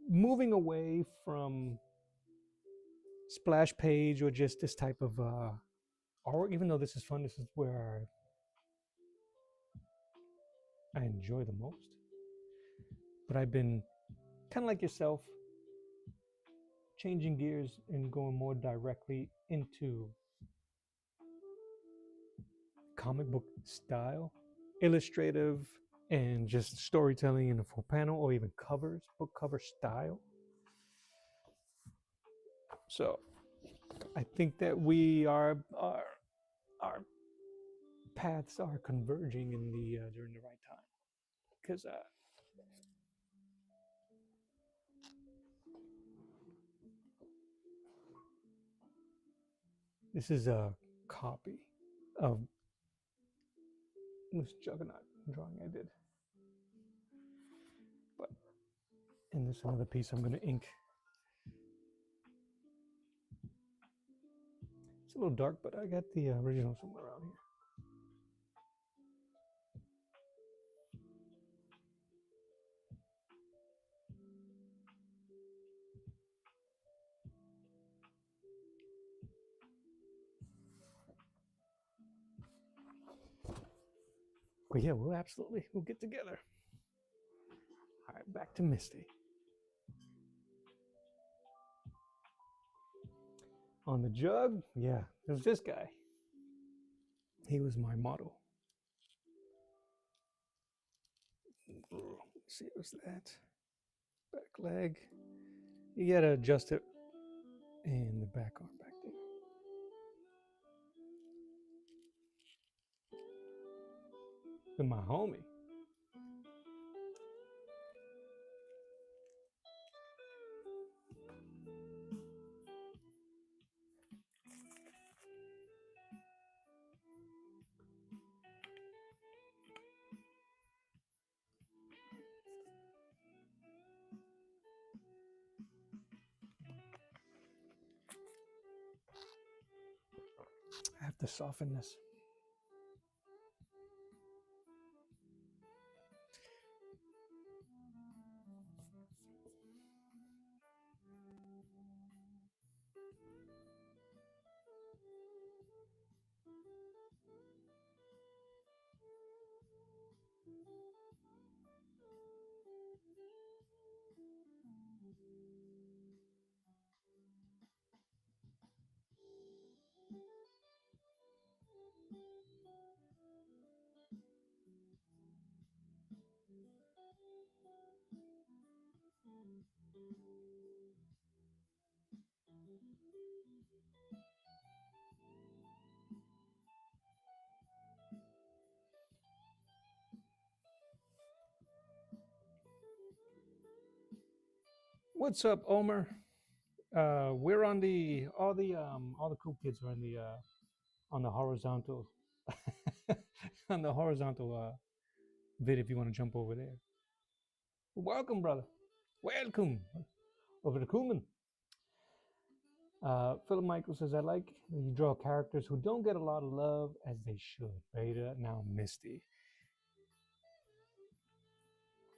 moving away from splash page or just this type of artwork. Even though this is fun, this is where I enjoy the most. But I've been kind of like yourself, changing gears and going more directly into comic book style, illustrative, and just storytelling in a full panel or even covers, book cover style. So I think that our paths are converging in the during the right time because this is a copy of this Juggernaut drawing I did. But in this another piece I'm going to ink. It's a little dark, but I got the original somewhere around here. But yeah, we'll get together. All right, back to Misty. On the jug, yeah, there's this guy. He was my model. Let's see, what's that? Back leg. You gotta adjust it in the back arm back there. And my homie. I have to soften this. What's up, Omer? We're on the all the cool kids are on the horizontal on the horizontal vid if you want to jump over there. Welcome, brother. Welcome over to Kuman. Philip Michael says, I like you draw characters who don't get a lot of love as they should. Beta, now Misty.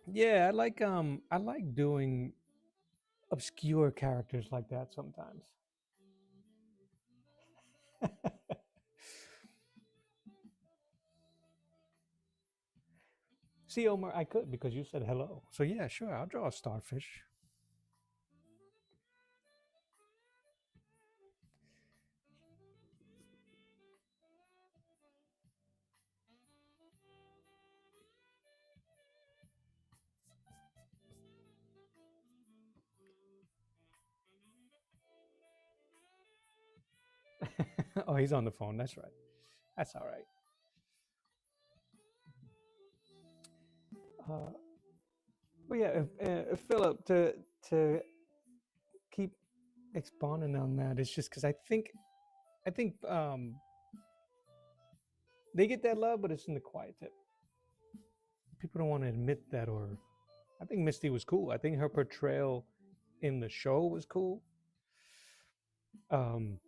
Yeah, I like doing obscure characters like that sometimes. See, Omar, I could because you said hello. So yeah, sure, I'll draw a starfish. Oh, he's on the phone. That's right. That's all right. Uh, but yeah, Philip, to keep expounding on that, it's just because I think they get that love, but it's in the quiet tip. People don't want to admit that, or I think Misty was cool. I think her portrayal in the show was cool. Um,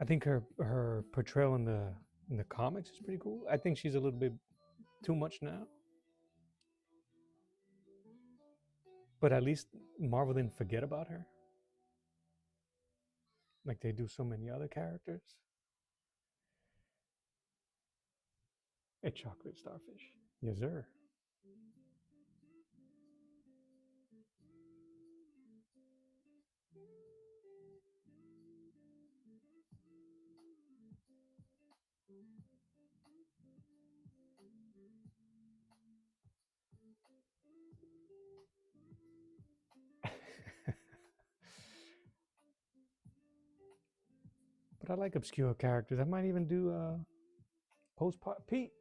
I think her portrayal in the comics is pretty cool. I think she's a little bit too much now, but at least Marvel didn't forget about her like they do so many other characters. A chocolate starfish, yes sir. But I like obscure characters. I might even do postpart Pete.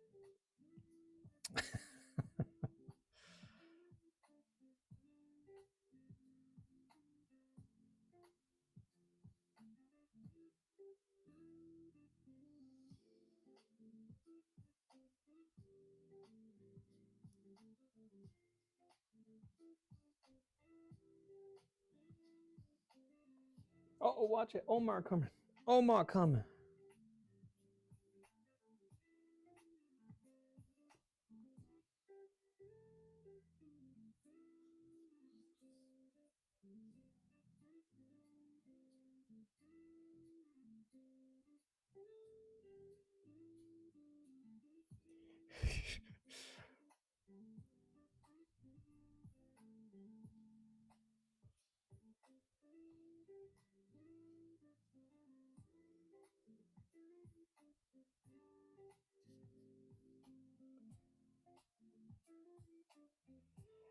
Oh, watch it. Omar coming. Omar coming.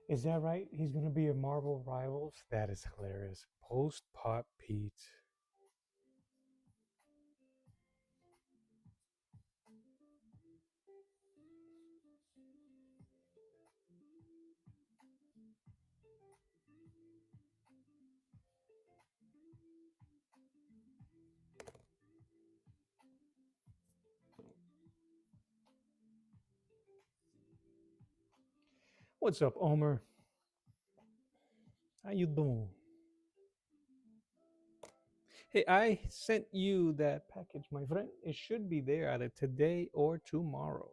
Is that right? He's gonna be a Marvel Rivals. That is hilarious. Post Pot Pete. What's up, Omer? How you doing? Hey, I sent you that package, my friend. It should be there either today or tomorrow.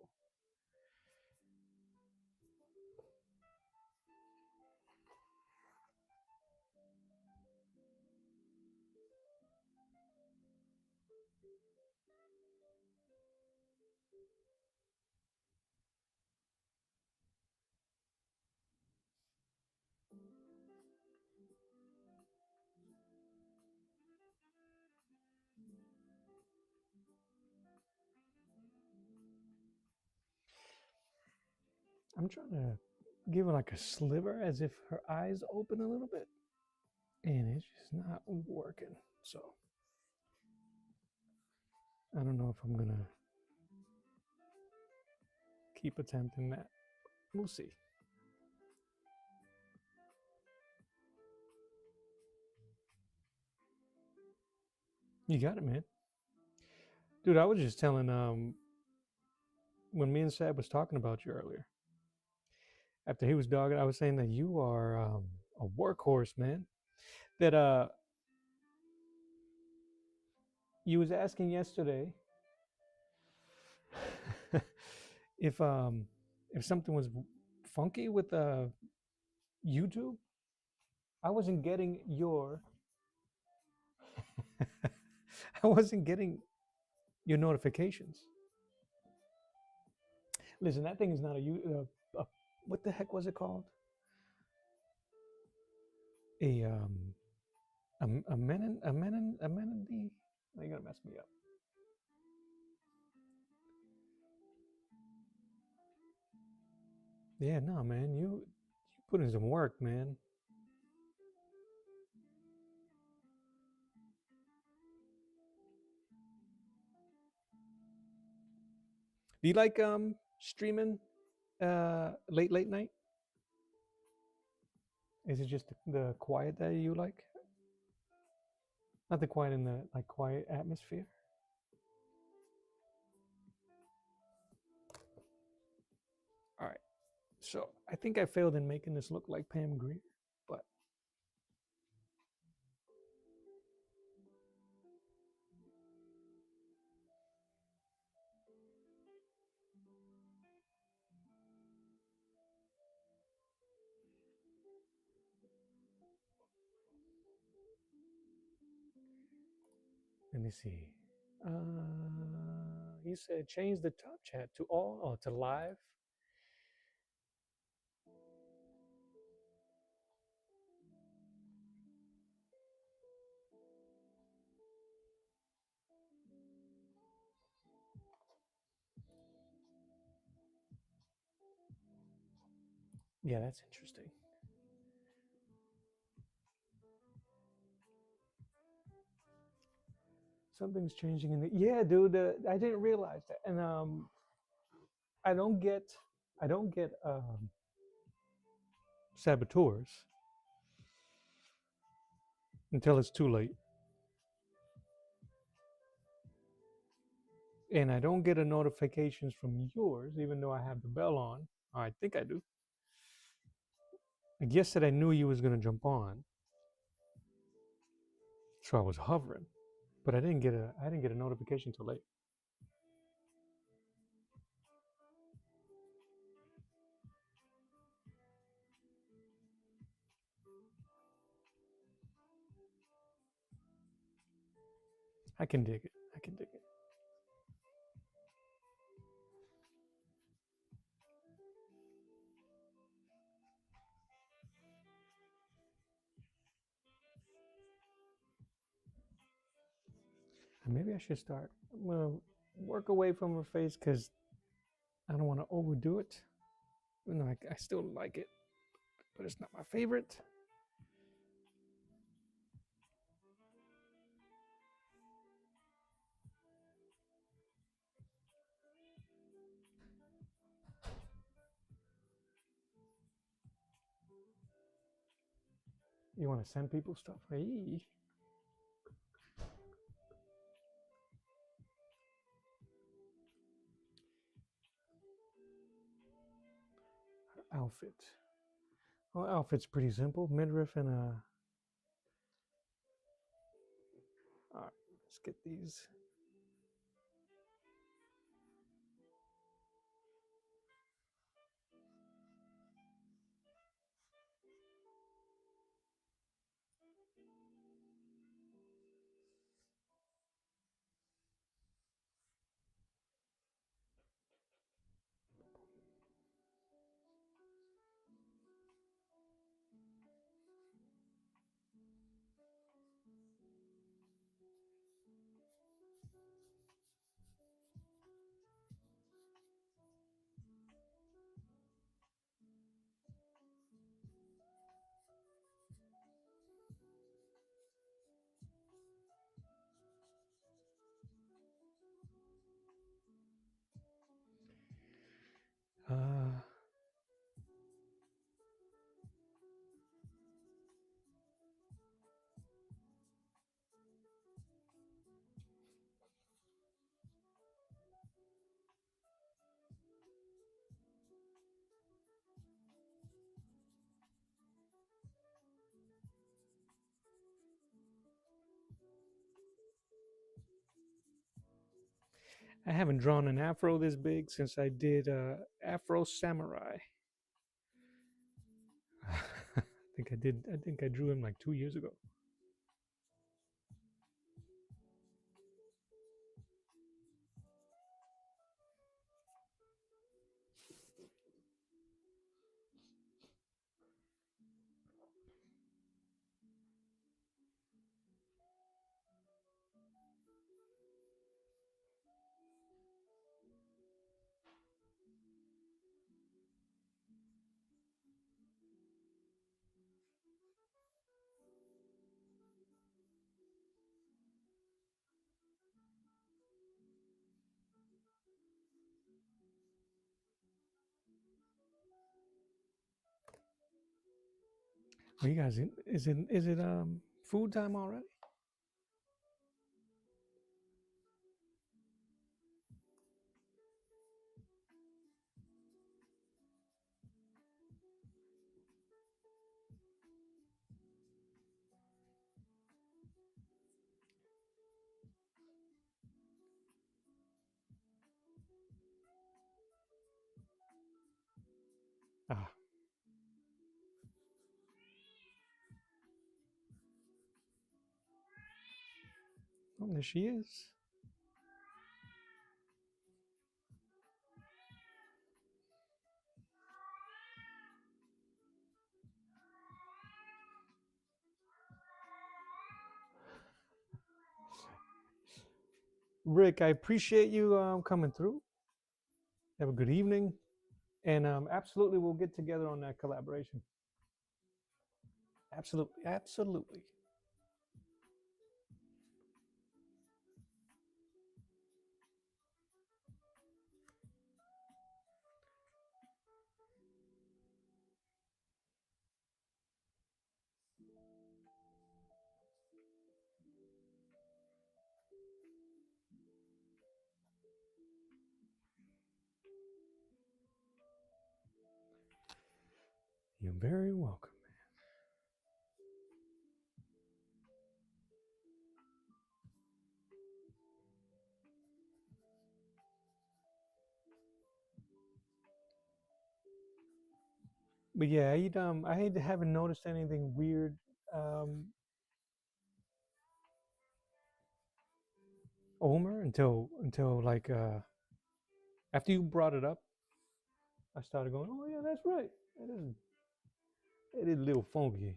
I'm trying to give her like a sliver as if her eyes open a little bit, and it's just not working. So I don't know if I'm gonna keep attempting that. We'll see. You got it, man. Dude, I was just telling when me and Sab was talking about you earlier. After he was dogging, I was saying that you are a workhorse, man. That you was asking yesterday if um if something was funky with YouTube. I wasn't getting your I wasn't getting your notifications. Listen, that thing is not what the heck was it called? A amenity. You're gonna mess me up. Yeah, no, man. You put in some work, man. Do you like streaming late night? Is it just the quiet that you like? Not the quiet in the like quiet atmosphere. All right. So I think I failed in making this look like Pam Grier, but let me see. He said change the top chat to all or to live. Yeah, that's interesting. Something's changing in the yeah, dude. I didn't realize that, and I don't get I don't get saboteurs until it's too late, and I don't get a notifications from yours, even though I have the bell on. I think I do. I guess that I knew you was gonna jump on, so I was hovering, but I didn't get a notification till late. I can dig it. I can dig it. And maybe I should start. I'm gonna work away from her face because I don't want to overdo it. Even though I still like it, but it's not my favorite. You want to send people stuff? Hey, outfit. Well, outfit's pretty simple. Midriff and a. All right, let's get these. Uh, I haven't drawn an afro this big since I did Afro Samurai. I think I did. I think I drew him like 2 years ago. Are you guys is it food time already? Ah, oh, there she is. Rick, I appreciate you coming through. Have a good evening, and absolutely, we'll get together on that collaboration. Absolutely, absolutely. You're very welcome. But yeah, I haven't noticed anything weird. Um, Omer until like after you brought it up, I started going, oh yeah, that's right. It is a little funky.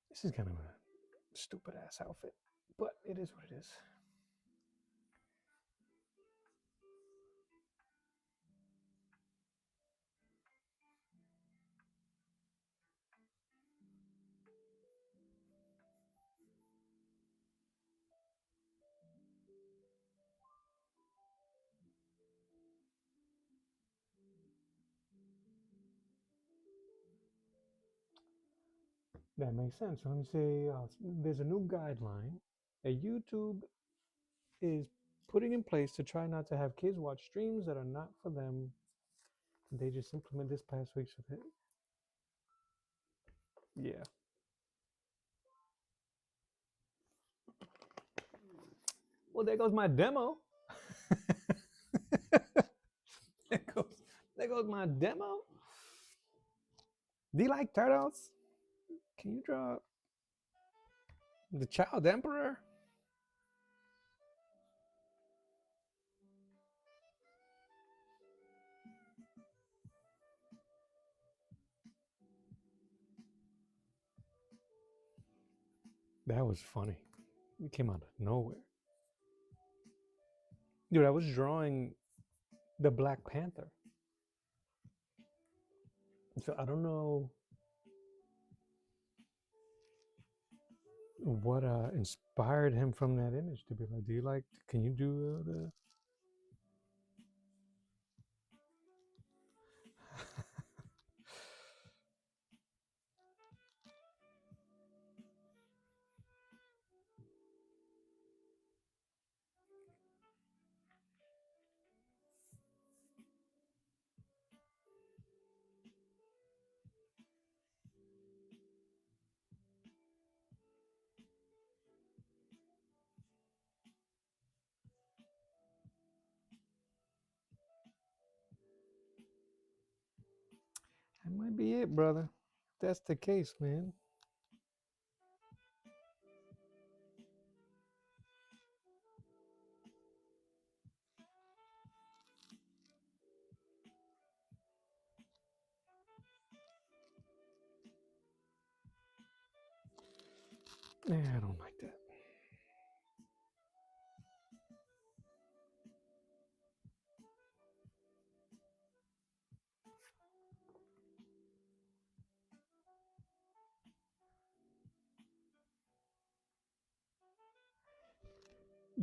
This is kind of a stupid ass outfit, but it is what it is. That makes sense. So let me say there's a new guideline that YouTube is putting in place to try not to have kids watch streams that are not for them. They just implemented this past week. So that, yeah. Well, there goes my demo. there goes there goes my demo. Do you like turtles? Can you draw the child emperor? That was funny. It came out of nowhere. Dude, I was drawing the Black Panther. So I don't know what inspired him from that image to be like, do you like, can you do the. That might be it, brother. If that's the case, man. Yeah, I don't like that.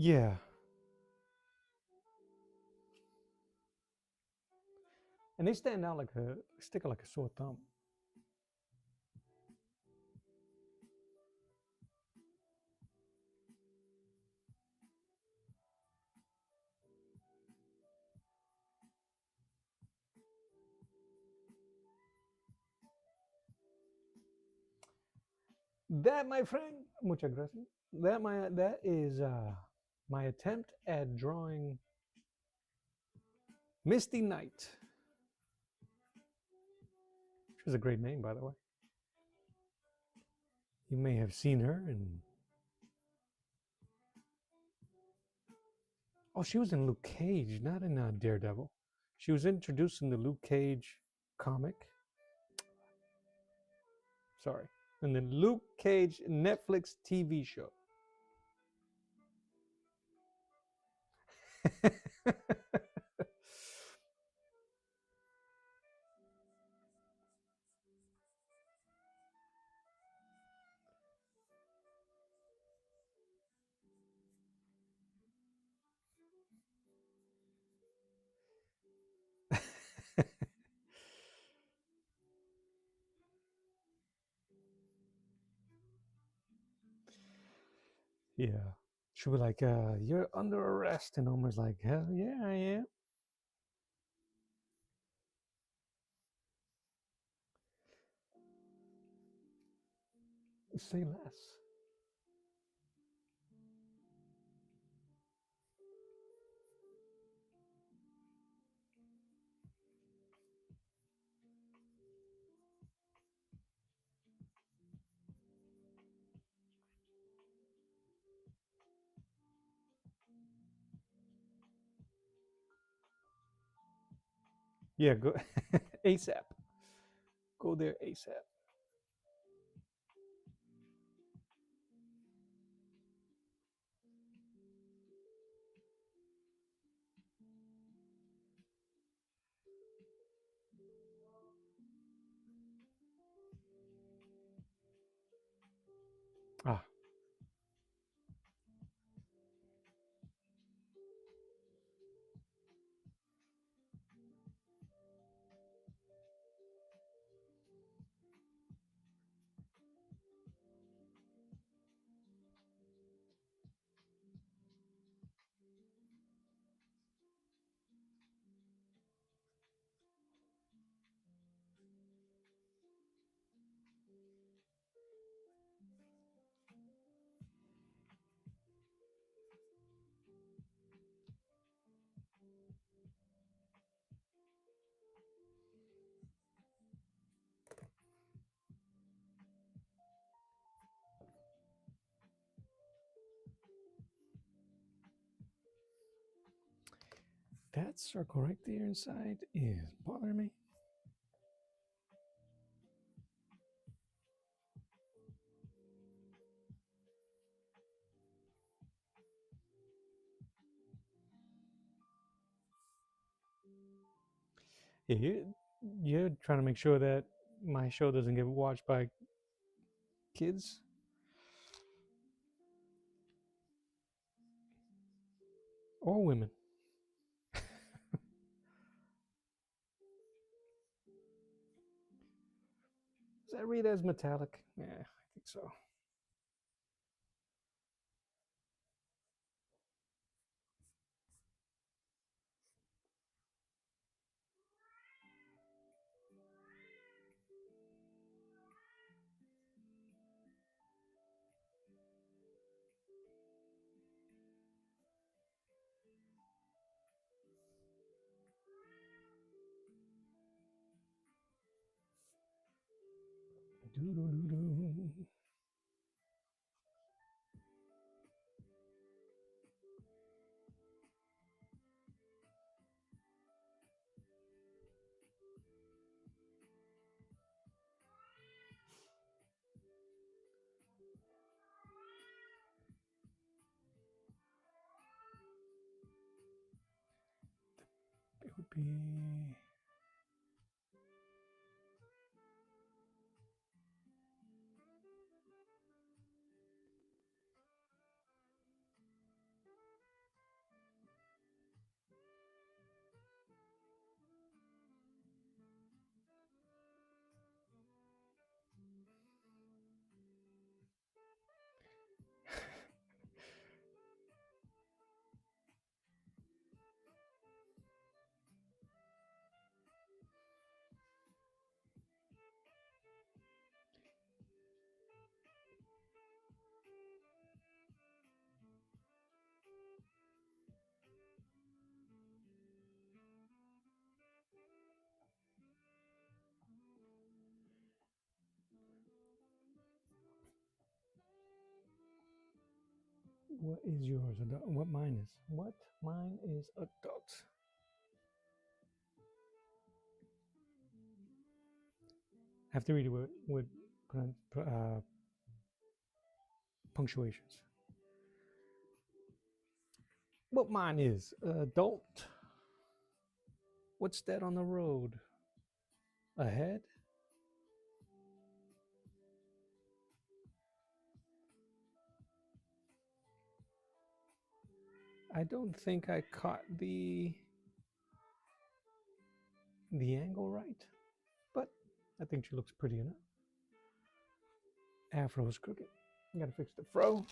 Yeah. And they stand out like a stick out like a sore thumb. That, my friend, muchas gracias. That is my attempt at drawing Misty Knight. She's a great name, by the way. You may have seen her in. Oh, she was in Luke Cage, not in Daredevil. She was introduced in the Luke Cage comic. Sorry. In the Luke Cage Netflix TV show. Yeah. She'll be like, you're under arrest. And Homer's like, hell yeah, I am. Say less. Yeah, go ASAP. Go there ASAP. Ah, that circle right there inside is bothering me. Yeah, you're trying to make sure that my show doesn't get watched by kids or women. Does that read as metallic? Yeah, I think so. Do-do-do-do. It would be. What is yours? What mine is? What mine is adult. I have to read it with punctuations. What mine is adult. What's that on the road? Ahead? I don't think I caught the angle right, but I think she looks pretty enough. Afro's crooked. Gotta fix the fro.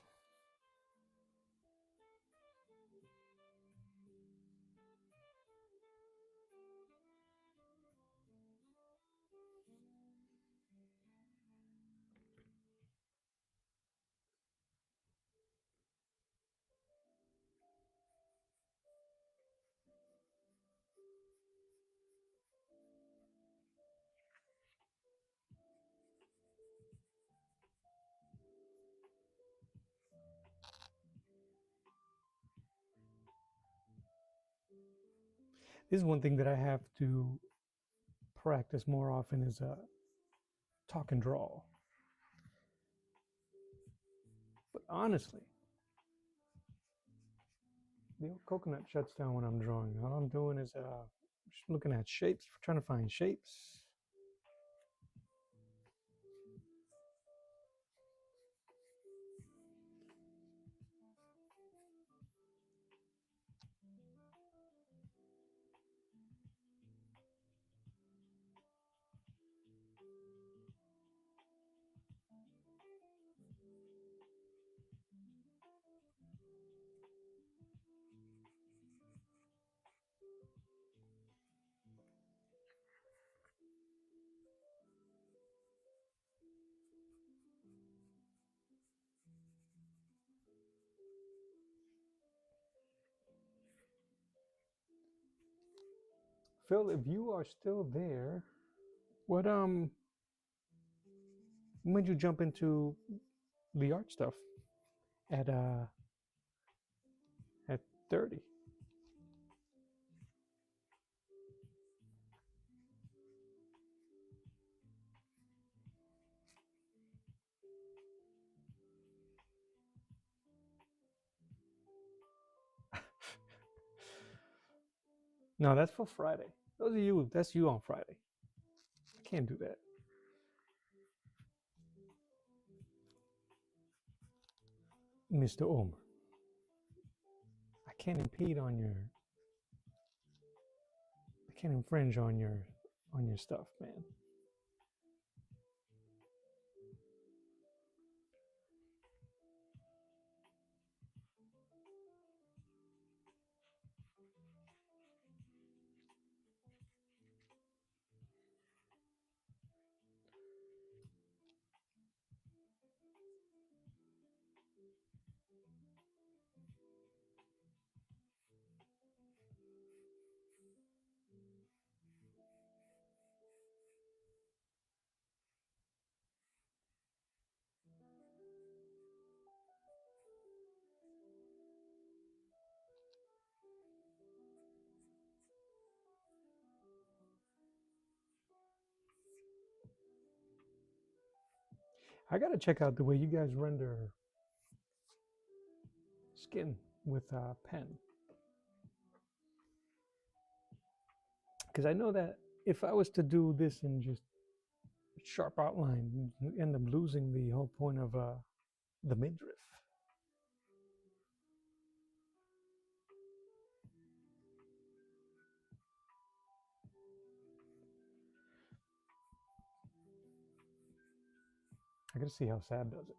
This is one thing that I have to practice more often is talk and draw. But honestly, the old coconut shuts down when I'm drawing. All I'm doing is just looking at shapes, trying to find shapes. Phil, if you are still there, what when did you jump into the art stuff at 30? No, that's for Friday. Those are you. That's you on Friday. I can't do that. Mr. Omer. I can't impede on your I can't infringe on your stuff, man. I gotta check out the way you guys render skin with pen, because I know that if I was to do this in just sharp outline, you end up losing the whole point of the midriff. I gotta see how Sab does it.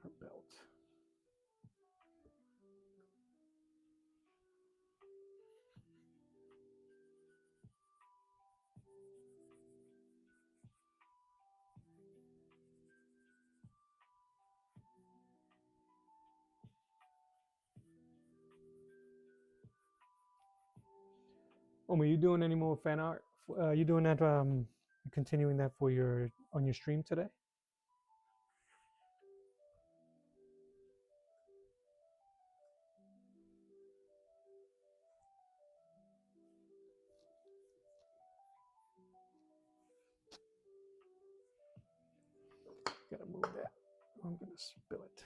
Her belt. Are you doing any more fan art? You doing that? Continuing that for your on your stream today? Gotta move that. I'm gonna spill it.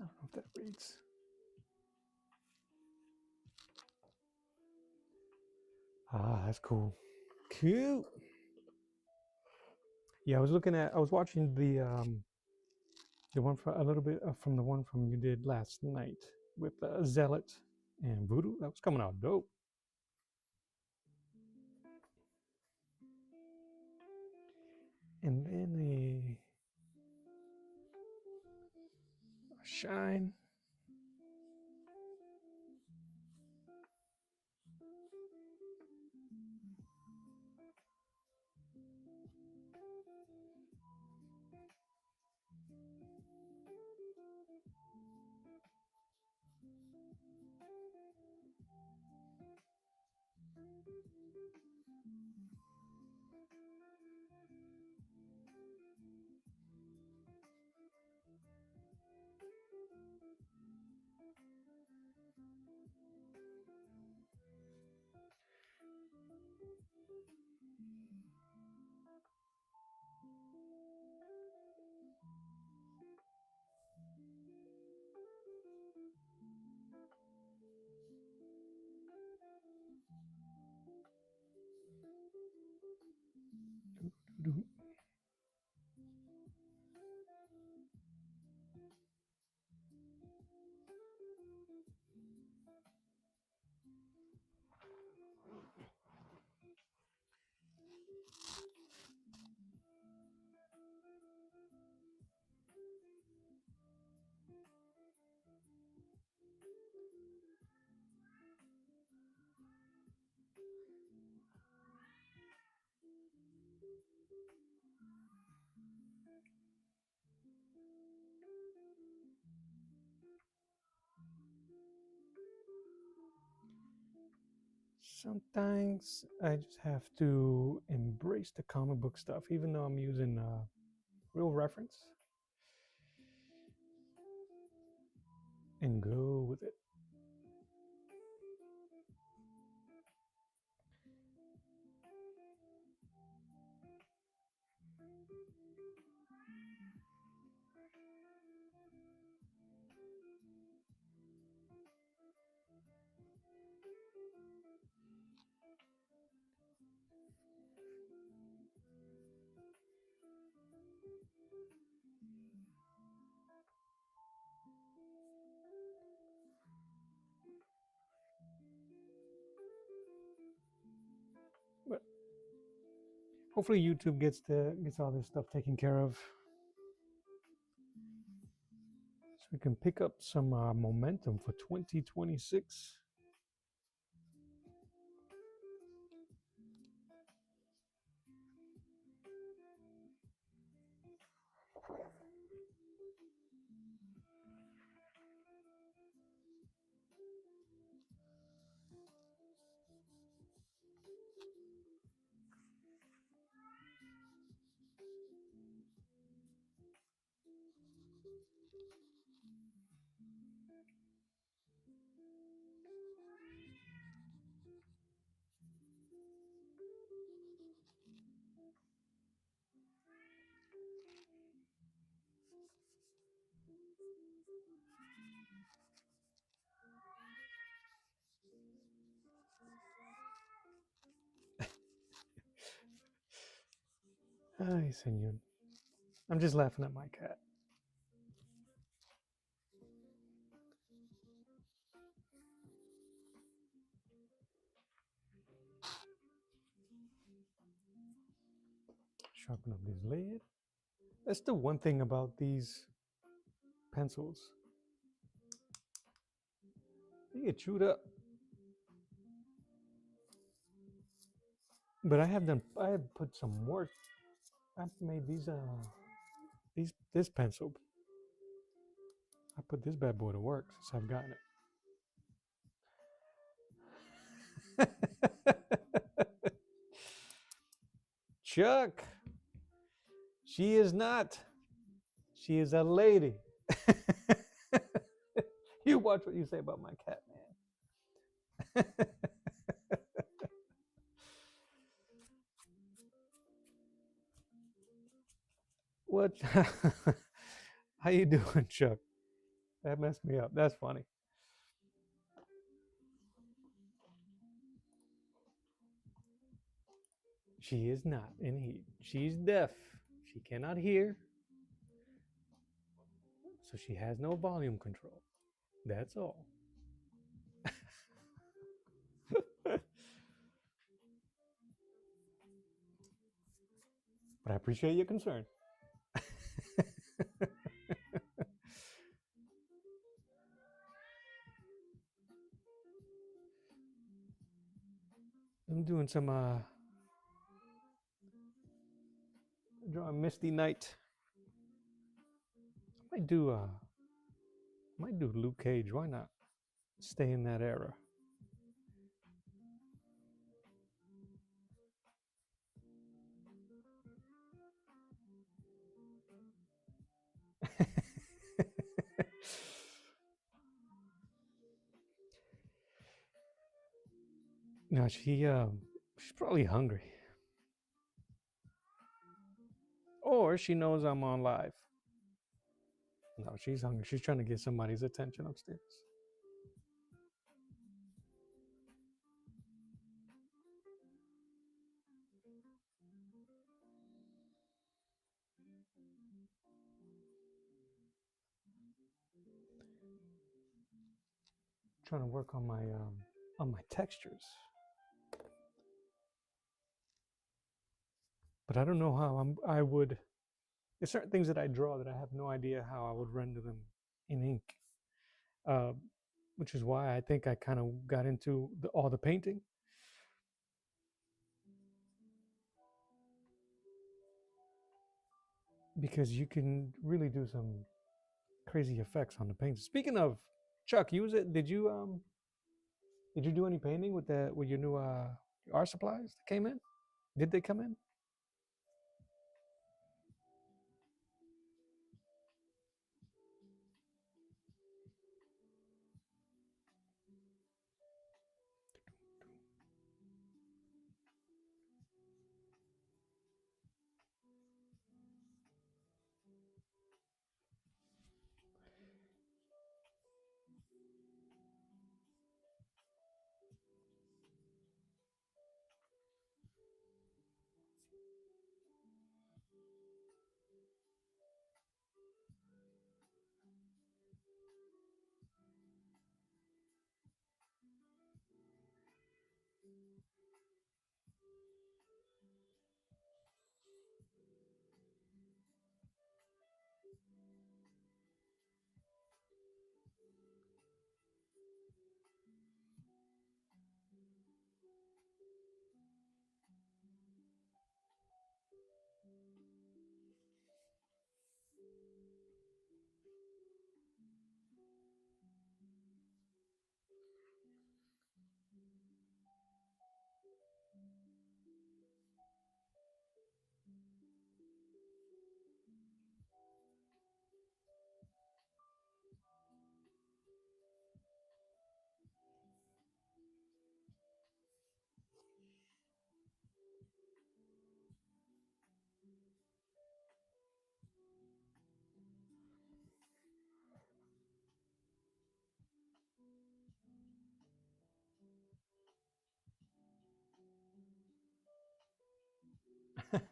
I don't know if that reads. Ah, that's cool. Cute. Yeah, I was watching the one for a little bit from the one from you did last night with Zealot and Voodoo. That was coming out dope. And then a shine. Sometimes I just have to embrace the comic book stuff, even though I'm using real reference, and go with it. Hopefully YouTube gets all this stuff taken care of, so we can pick up some momentum for 2026. Ay, señor. I'm just laughing at my cat. Sharpen up this lid. That's the one thing about these pencils. They get chewed up. But I have put some work. I've made this pencil. I put this bad boy to work since I've gotten it. Chuck, she is not. She is a lady. You watch what you say about my cat, man. What? How you doing, Chuck? That messed me up. That's funny. She is not in heat. She's deaf. She cannot hear. So she has no volume control. That's all. But I appreciate your concern. I'm doing some drawing Misty Knight. Might do Luke Cage. Why not? Stay in that era. No, she's probably hungry. Or she knows I'm on live. No, she's hungry. She's trying to get somebody's attention upstairs. Trying to work on my textures. But I don't know how I would. There's certain things that I draw that I have no idea how I would render them in ink, uh, which is why I think I kind of got into all the painting. Because you can really do some crazy effects on the paint. Speaking of, Chuck, use it. Did you do any painting with your new art supplies that came in? Did they come in?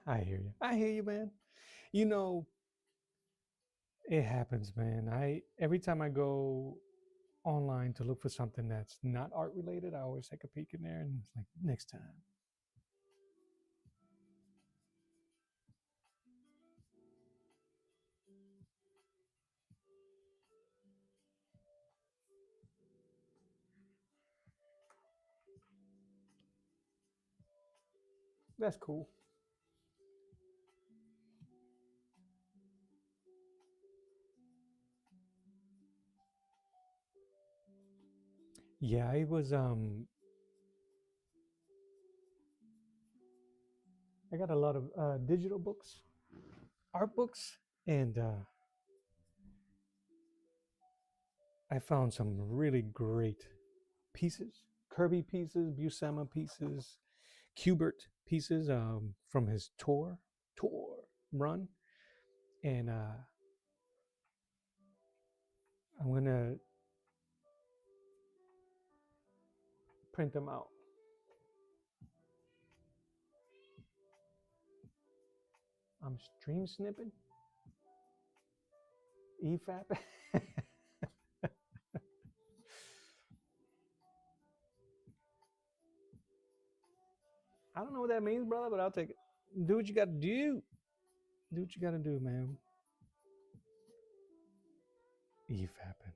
I hear you. I hear you, man. You know, it happens, man. I every time I go online to look for something that's not art related, I always take a peek in there and it's like next time. That's cool. Yeah, I got a lot of digital books, art books, and I found some really great pieces, Kirby pieces, Buscema pieces, Kubert pieces from his tour run, and I'm gonna print them out. I'm stream snipping, EFAP. I don't know what that means, brother, but I'll take it. Do what you got to do. Do what you got to do, man. EFAPing.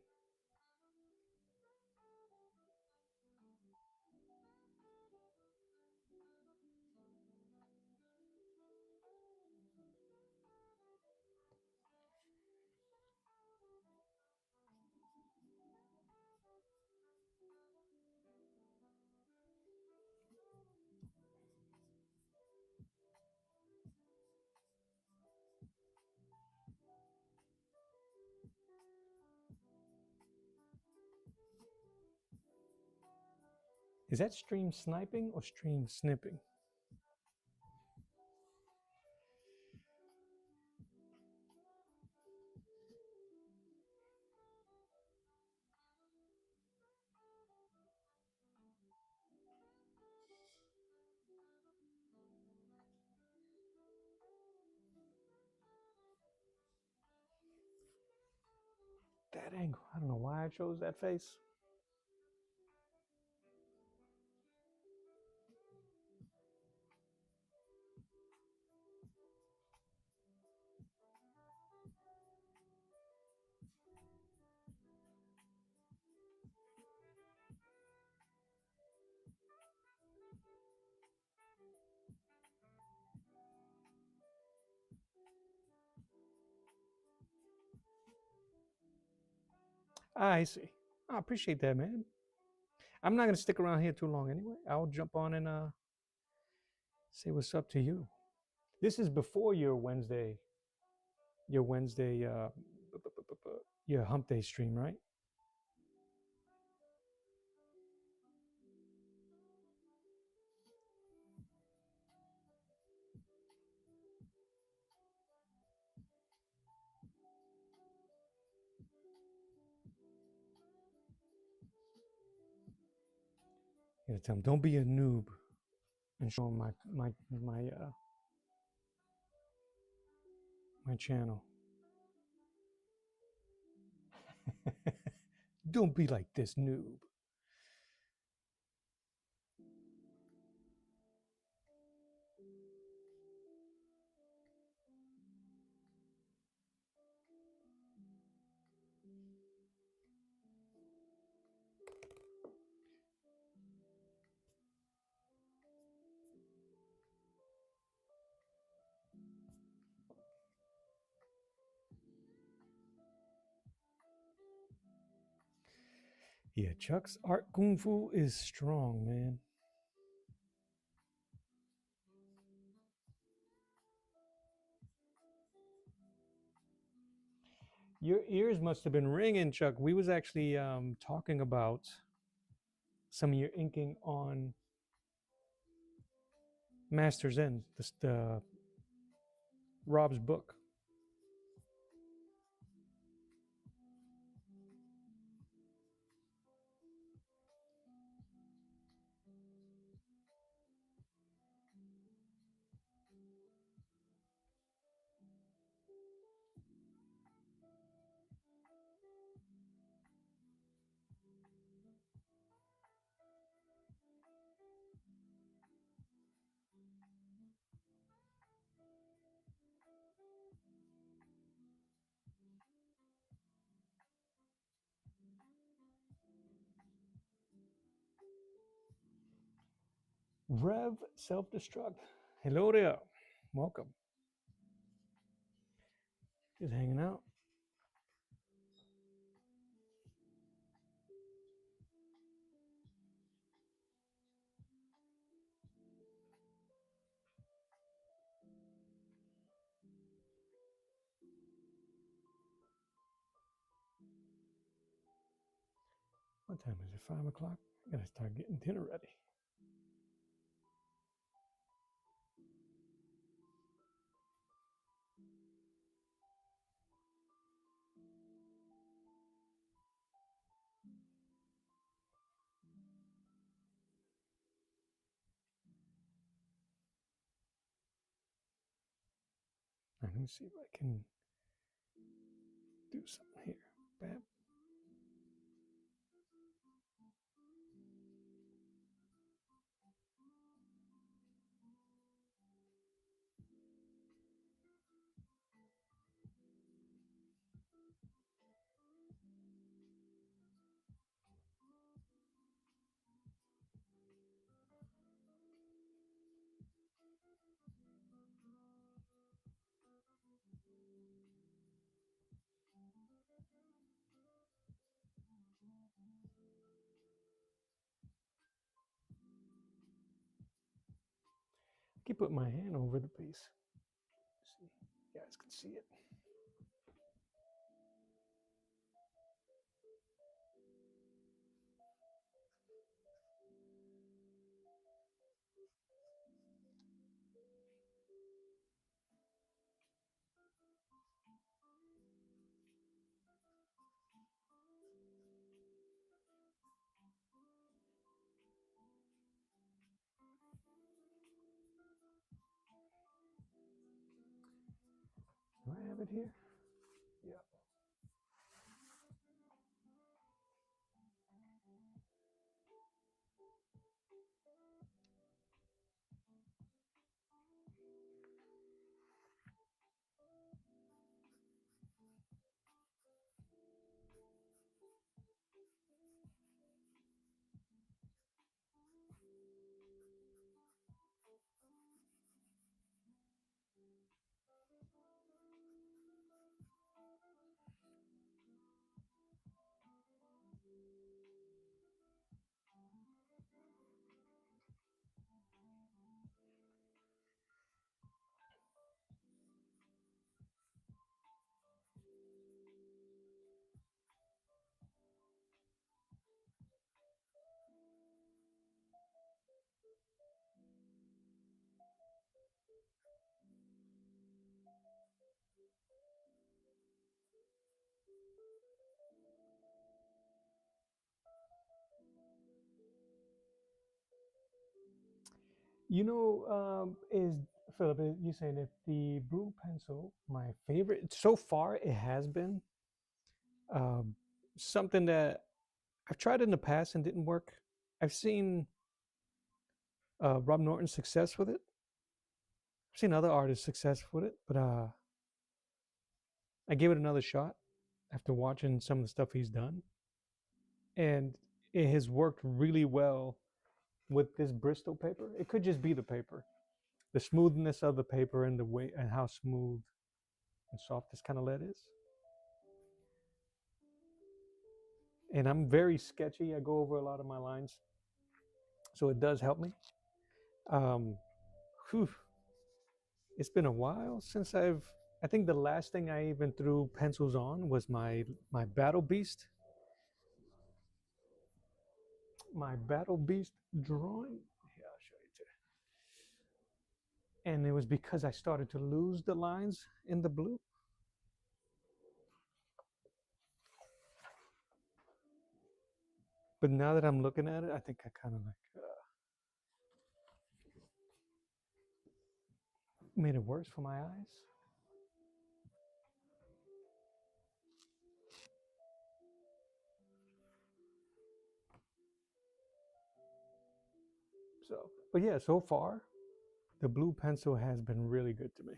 Is that stream sniping or stream snipping? That angle. I don't know why I chose that face. I see. I appreciate that, man. I'm not gonna stick around here too long anyway. I'll jump on and say what's up to you. This is before your Wednesday, your Hump Day stream, right? You gotta tell him, don't be a noob, and show him my channel. Don't be like this noob. Yeah, Chuck's art kung fu is strong, man. Your ears must have been ringing, Chuck. We was actually talking about some of your inking on Master's End, the Rob's book. Rev Self-Destruct. Hello there. Welcome. Just hanging out. What time is it? 5 o'clock? I gotta start getting dinner ready. Let me see if I can do something here. Bam. I keep putting my hand over the piece. See, you guys can see it. Do I have it here? Yeah. You know, is Philip, you saying if the blue pencil, my favorite so far, it has been um, something that I've tried in the past and didn't work. I've seen Rob Norton's success with it. I've seen other artists' success with it, but I gave it another shot after watching some of the stuff he's done, and it has worked really well with this Bristol paper. It could just be the paper, the smoothness of the paper, and the way and how smooth and soft this kind of lead is. And I'm very sketchy. I go over a lot of my lines, so it does help me. Um, whew, it's been a while since I think the last thing I even threw pencils on was my Battle Beast, my Battle Beast drawing. Here, I'll show you too. And it was because I started to lose the lines in the blue. But now that I'm looking at it, I think I kind of like made it worse for my eyes. So, but yeah, so far, the blue pencil has been really good to me.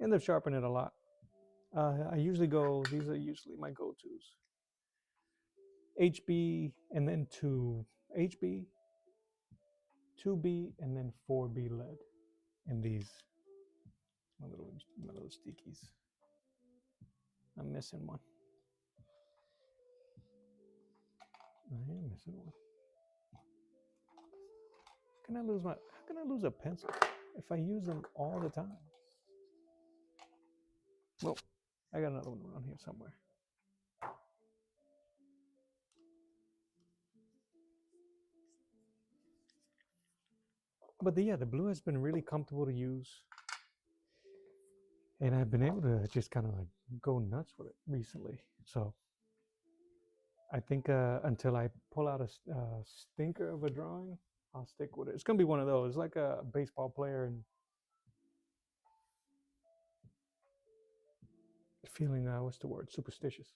And they've sharpened it a lot. I usually go, these are usually my go-tos. HB and then to HB 2B and then 4B lead in these. My little stickies. I'm missing one. I am missing one. How can I lose a pencil if I use them all the time? Well, I got another one around here somewhere. But the blue has been really comfortable to use, and I've been able to just kind of like go nuts with it recently. So I think until I pull out a stinker of a drawing, I'll stick with it. It's gonna be one of those, like a baseball player and feeling what's the word? Superstitious.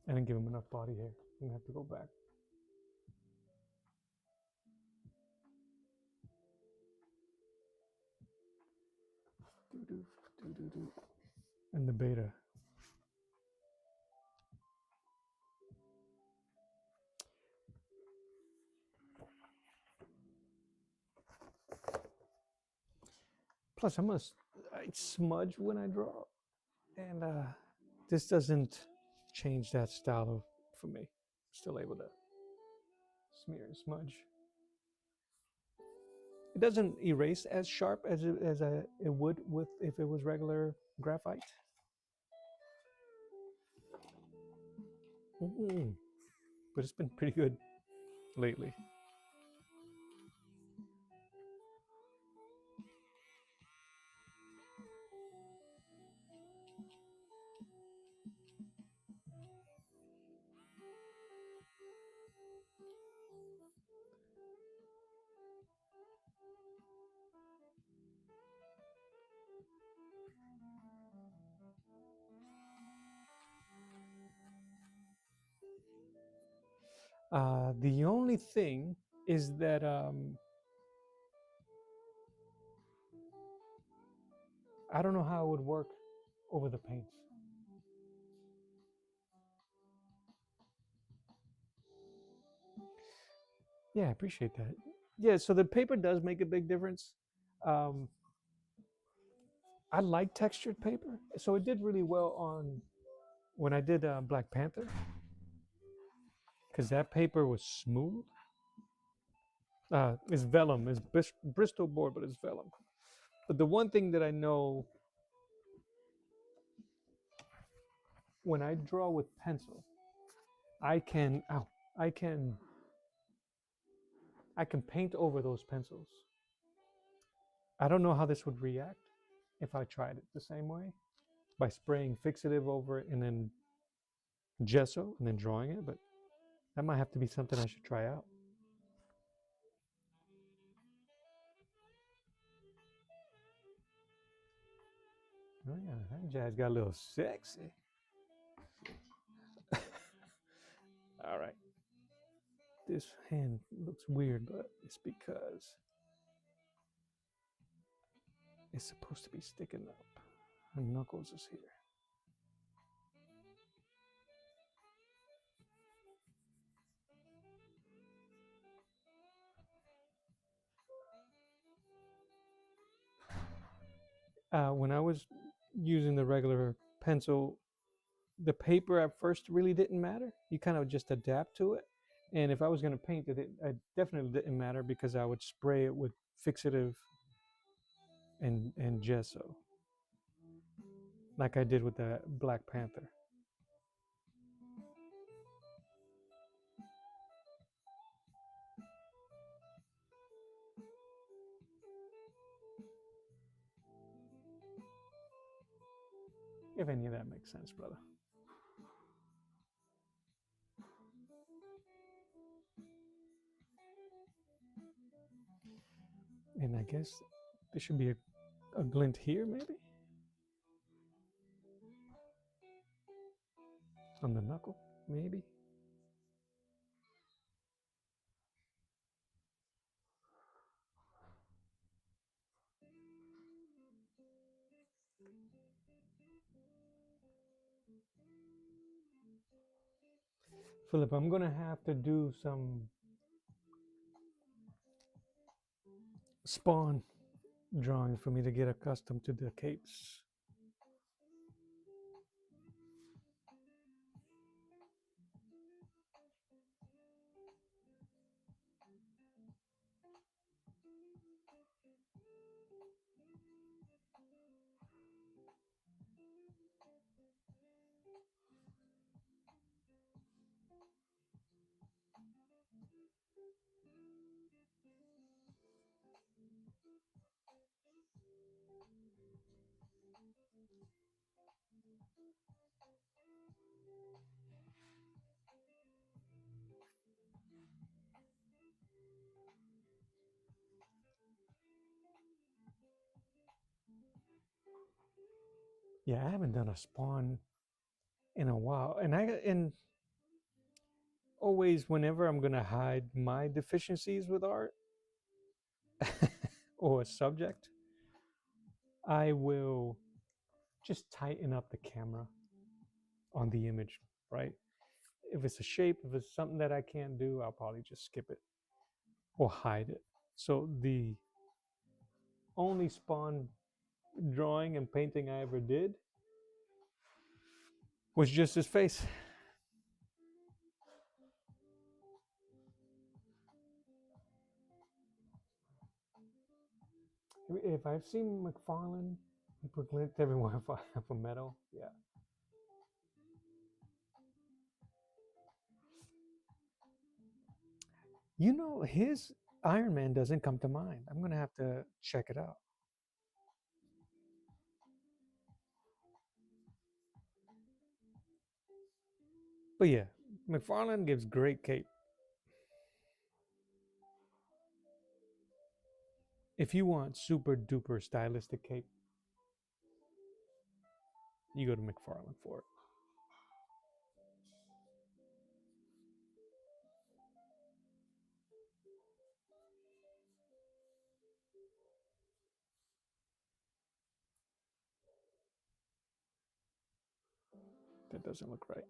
I didn't give him enough body hair. I'm gonna have to go back. Doo-doo. And the beta. Plus, I smudge when I draw, and this doesn't change that style for me. Still able to smear and smudge. It doesn't erase as sharp as it would with if it was regular graphite. But it's been pretty good lately. The only thing is that I don't know how it would work over the paints. Yeah, I appreciate that. Yeah, so the paper does make a big difference. Um, I like textured paper, so it did really well on when I did Black Panther because that paper was smooth. It's vellum, it's Bristol board, but it's vellum. But the one thing that I know when I draw with pencil, I can, ow, I can, I can paint over those pencils. I don't know how this would react if I tried it the same way by spraying fixative over it and then gesso and then drawing it, but that might have to be something I should try out. Oh yeah, that jazz got a little sexy. All right. This hand looks weird, but it's because it's supposed to be sticking up. My knuckles is here. When I was using the regular pencil, the paper at first really didn't matter. You kind of just adapt to it. And if I was going to paint it, it definitely didn't matter because I would spray it with fixative and gesso, like I did with the Black Panther. If any of that makes sense, brother. And I guess there should be a glint here, maybe? On the knuckle, maybe? Philip, I'm gonna have to do some spawn drawing for me to get accustomed to the capes. Yeah, I haven't done a spawn in a while, and always whenever I'm gonna hide my deficiencies with art or a subject, I will just tighten up the camera on the image, right? If it's a shape, if it's something that I can't do, I'll probably just skip it or hide it. So the only spawn drawing and painting I ever did was just his face. If I've seen McFarlane, he put glint everywhere for metal. Yeah. You know, his Iron Man doesn't come to mind. I'm gonna have to check it out. But yeah, McFarlane gives great cape. If you want super duper stylistic cape, you go to McFarlane for it. That doesn't look right.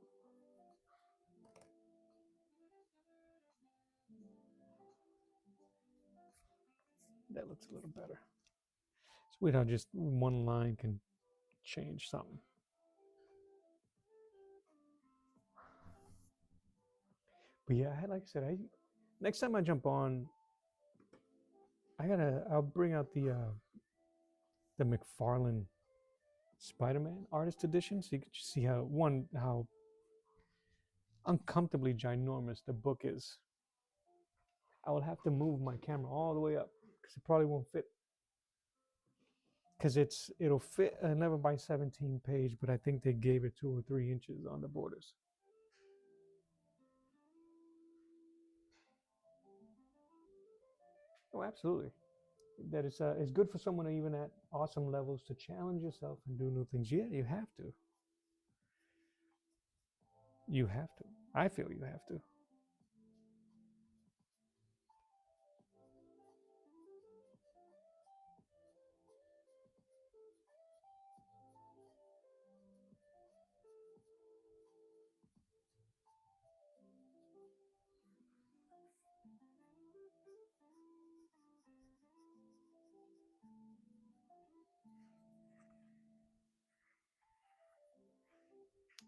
That looks a little better. So we don't just one line can change something. But yeah, like I said, next time I jump on, I'll bring out the McFarlane Spider-Man Artist Edition, so you can see how uncomfortably ginormous the book is. I will have to move my camera all the way up because it probably won't fit. Because it'll fit an 11 by 17 page, but I think they gave it 2 or 3 inches on the borders. Oh, absolutely. That it's good for someone even at awesome levels to challenge yourself and do new things. Yeah, you have to. You have to. I feel you have to.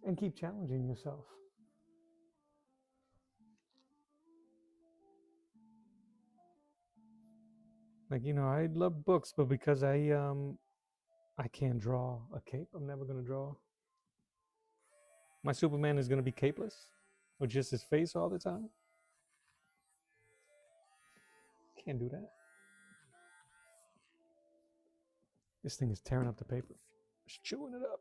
And keep challenging yourself. Like, I love books, but because I can't draw a cape, I'm never gonna draw. My Superman is gonna be capeless with just his face all the time. Can't do that. This thing is tearing up the paper. It's chewing it up.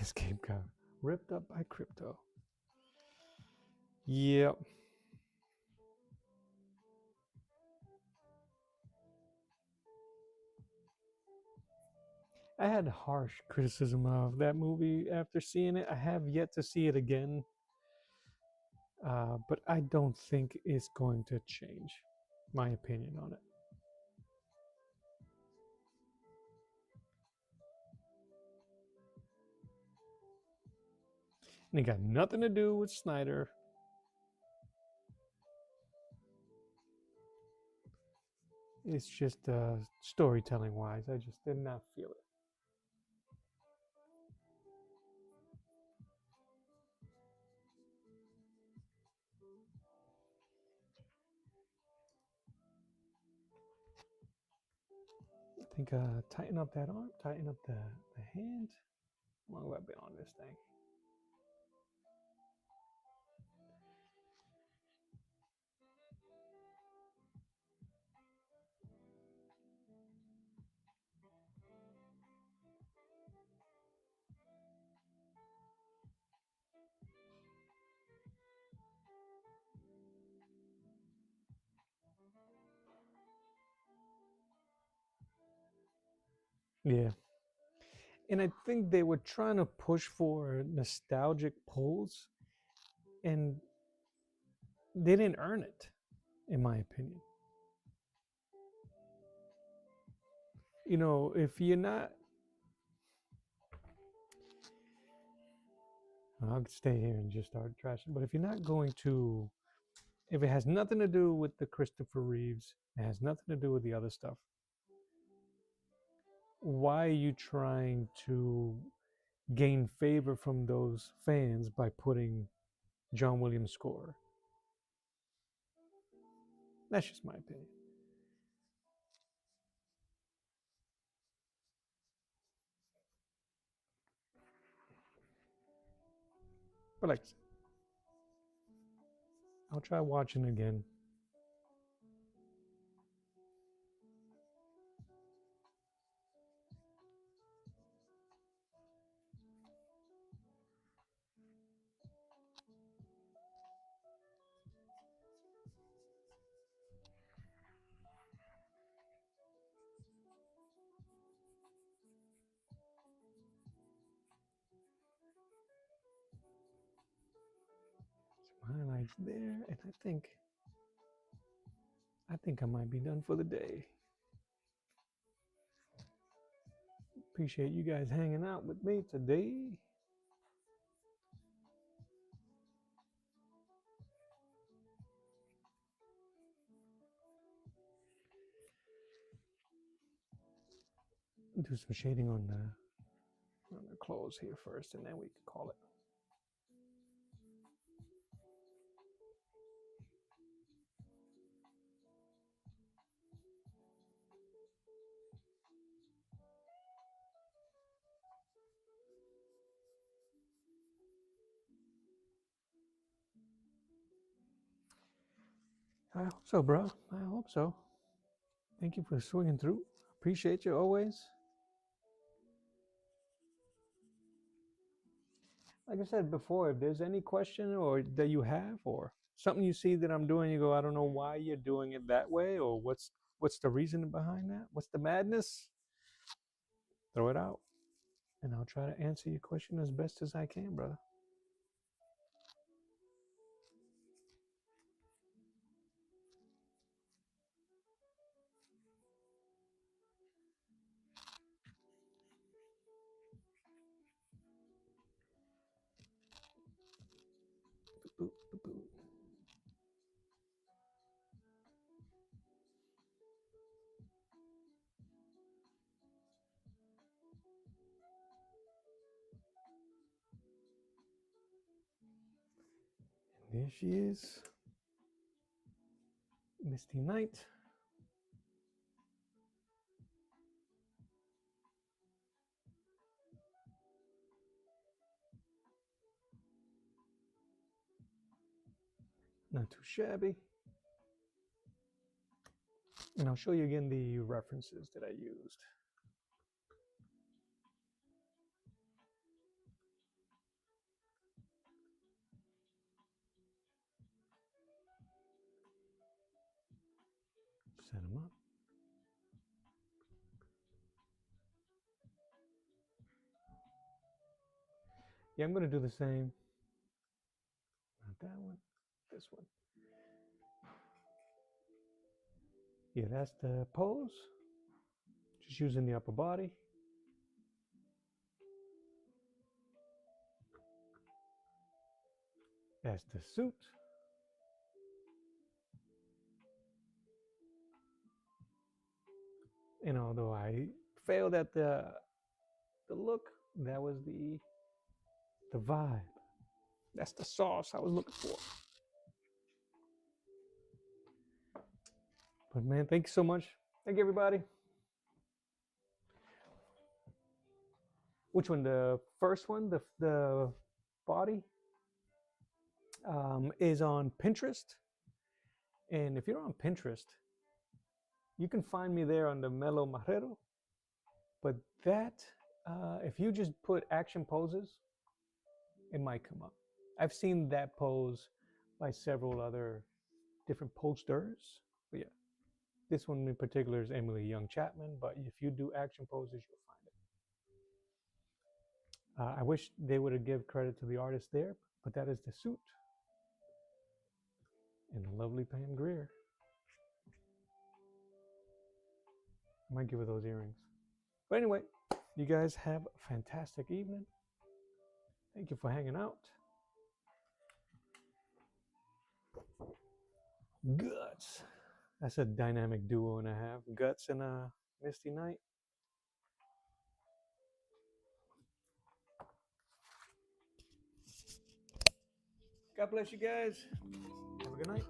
Escape card. Ripped up by crypto. Yep. I had harsh criticism of that movie after seeing it. I have yet to see it again, but I don't think it's going to change my opinion on it. And it got nothing to do with Snyder. It's just storytelling wise, I just did not feel it. I think tighten up that arm, tighten up the hand. How long have I been on this thing? Yeah. And I think they were trying to push for nostalgic pulls, and they didn't earn it, in my opinion. You know, if you're not, I'll stay here and just start trashing, but if you're not going to, if it has nothing to do with the Christopher Reeves, it has nothing to do with the other stuff, why are you trying to gain favor from those fans by putting John Williams' score? That's just my opinion. But like I said, I'll try watching again. Some highlights there, and I think I might be done for the day. Appreciate you guys hanging out with me today. Do some shading on the clothes here first, and then we can call it. I hope so, bro. I hope so. Thank you for swinging through. Appreciate you always. Like I said before, if there's any question or that you have, or something you see that I'm doing, you go, I don't know why you're doing it that way, or what's the reason behind that? What's the madness? Throw it out, and I'll try to answer your question as best as I can, brother. Boop, boop, boop. And there she is, Misty Knight. Not too shabby. And I'll show you again the references that I used. set them up. Yeah, I'm going to do the same. Not that one, this one. Yeah, that's the pose. Just using the upper body. That's the suit. And although I failed at the look, that was the vibe. That's the sauce I was looking for. But man, thank you so much. Thank you, everybody. Which one? The first one, the body, is on Pinterest. And if you're on Pinterest, you can find me there under Melo Marrero. But that, if you just put action poses, it might come up. I've seen that pose by several other different posters. But yeah, this one in particular is Emily Young Chapman. But if you do action poses, you'll find it. I wish they would have given credit to the artist there, but that is the suit and the lovely Pam Grier. I might give her those earrings. But anyway, you guys have a fantastic evening. Thank you for hanging out. Guts. That's a dynamic duo and a half. Guts and Misty Knight. God bless you guys. Have a good night.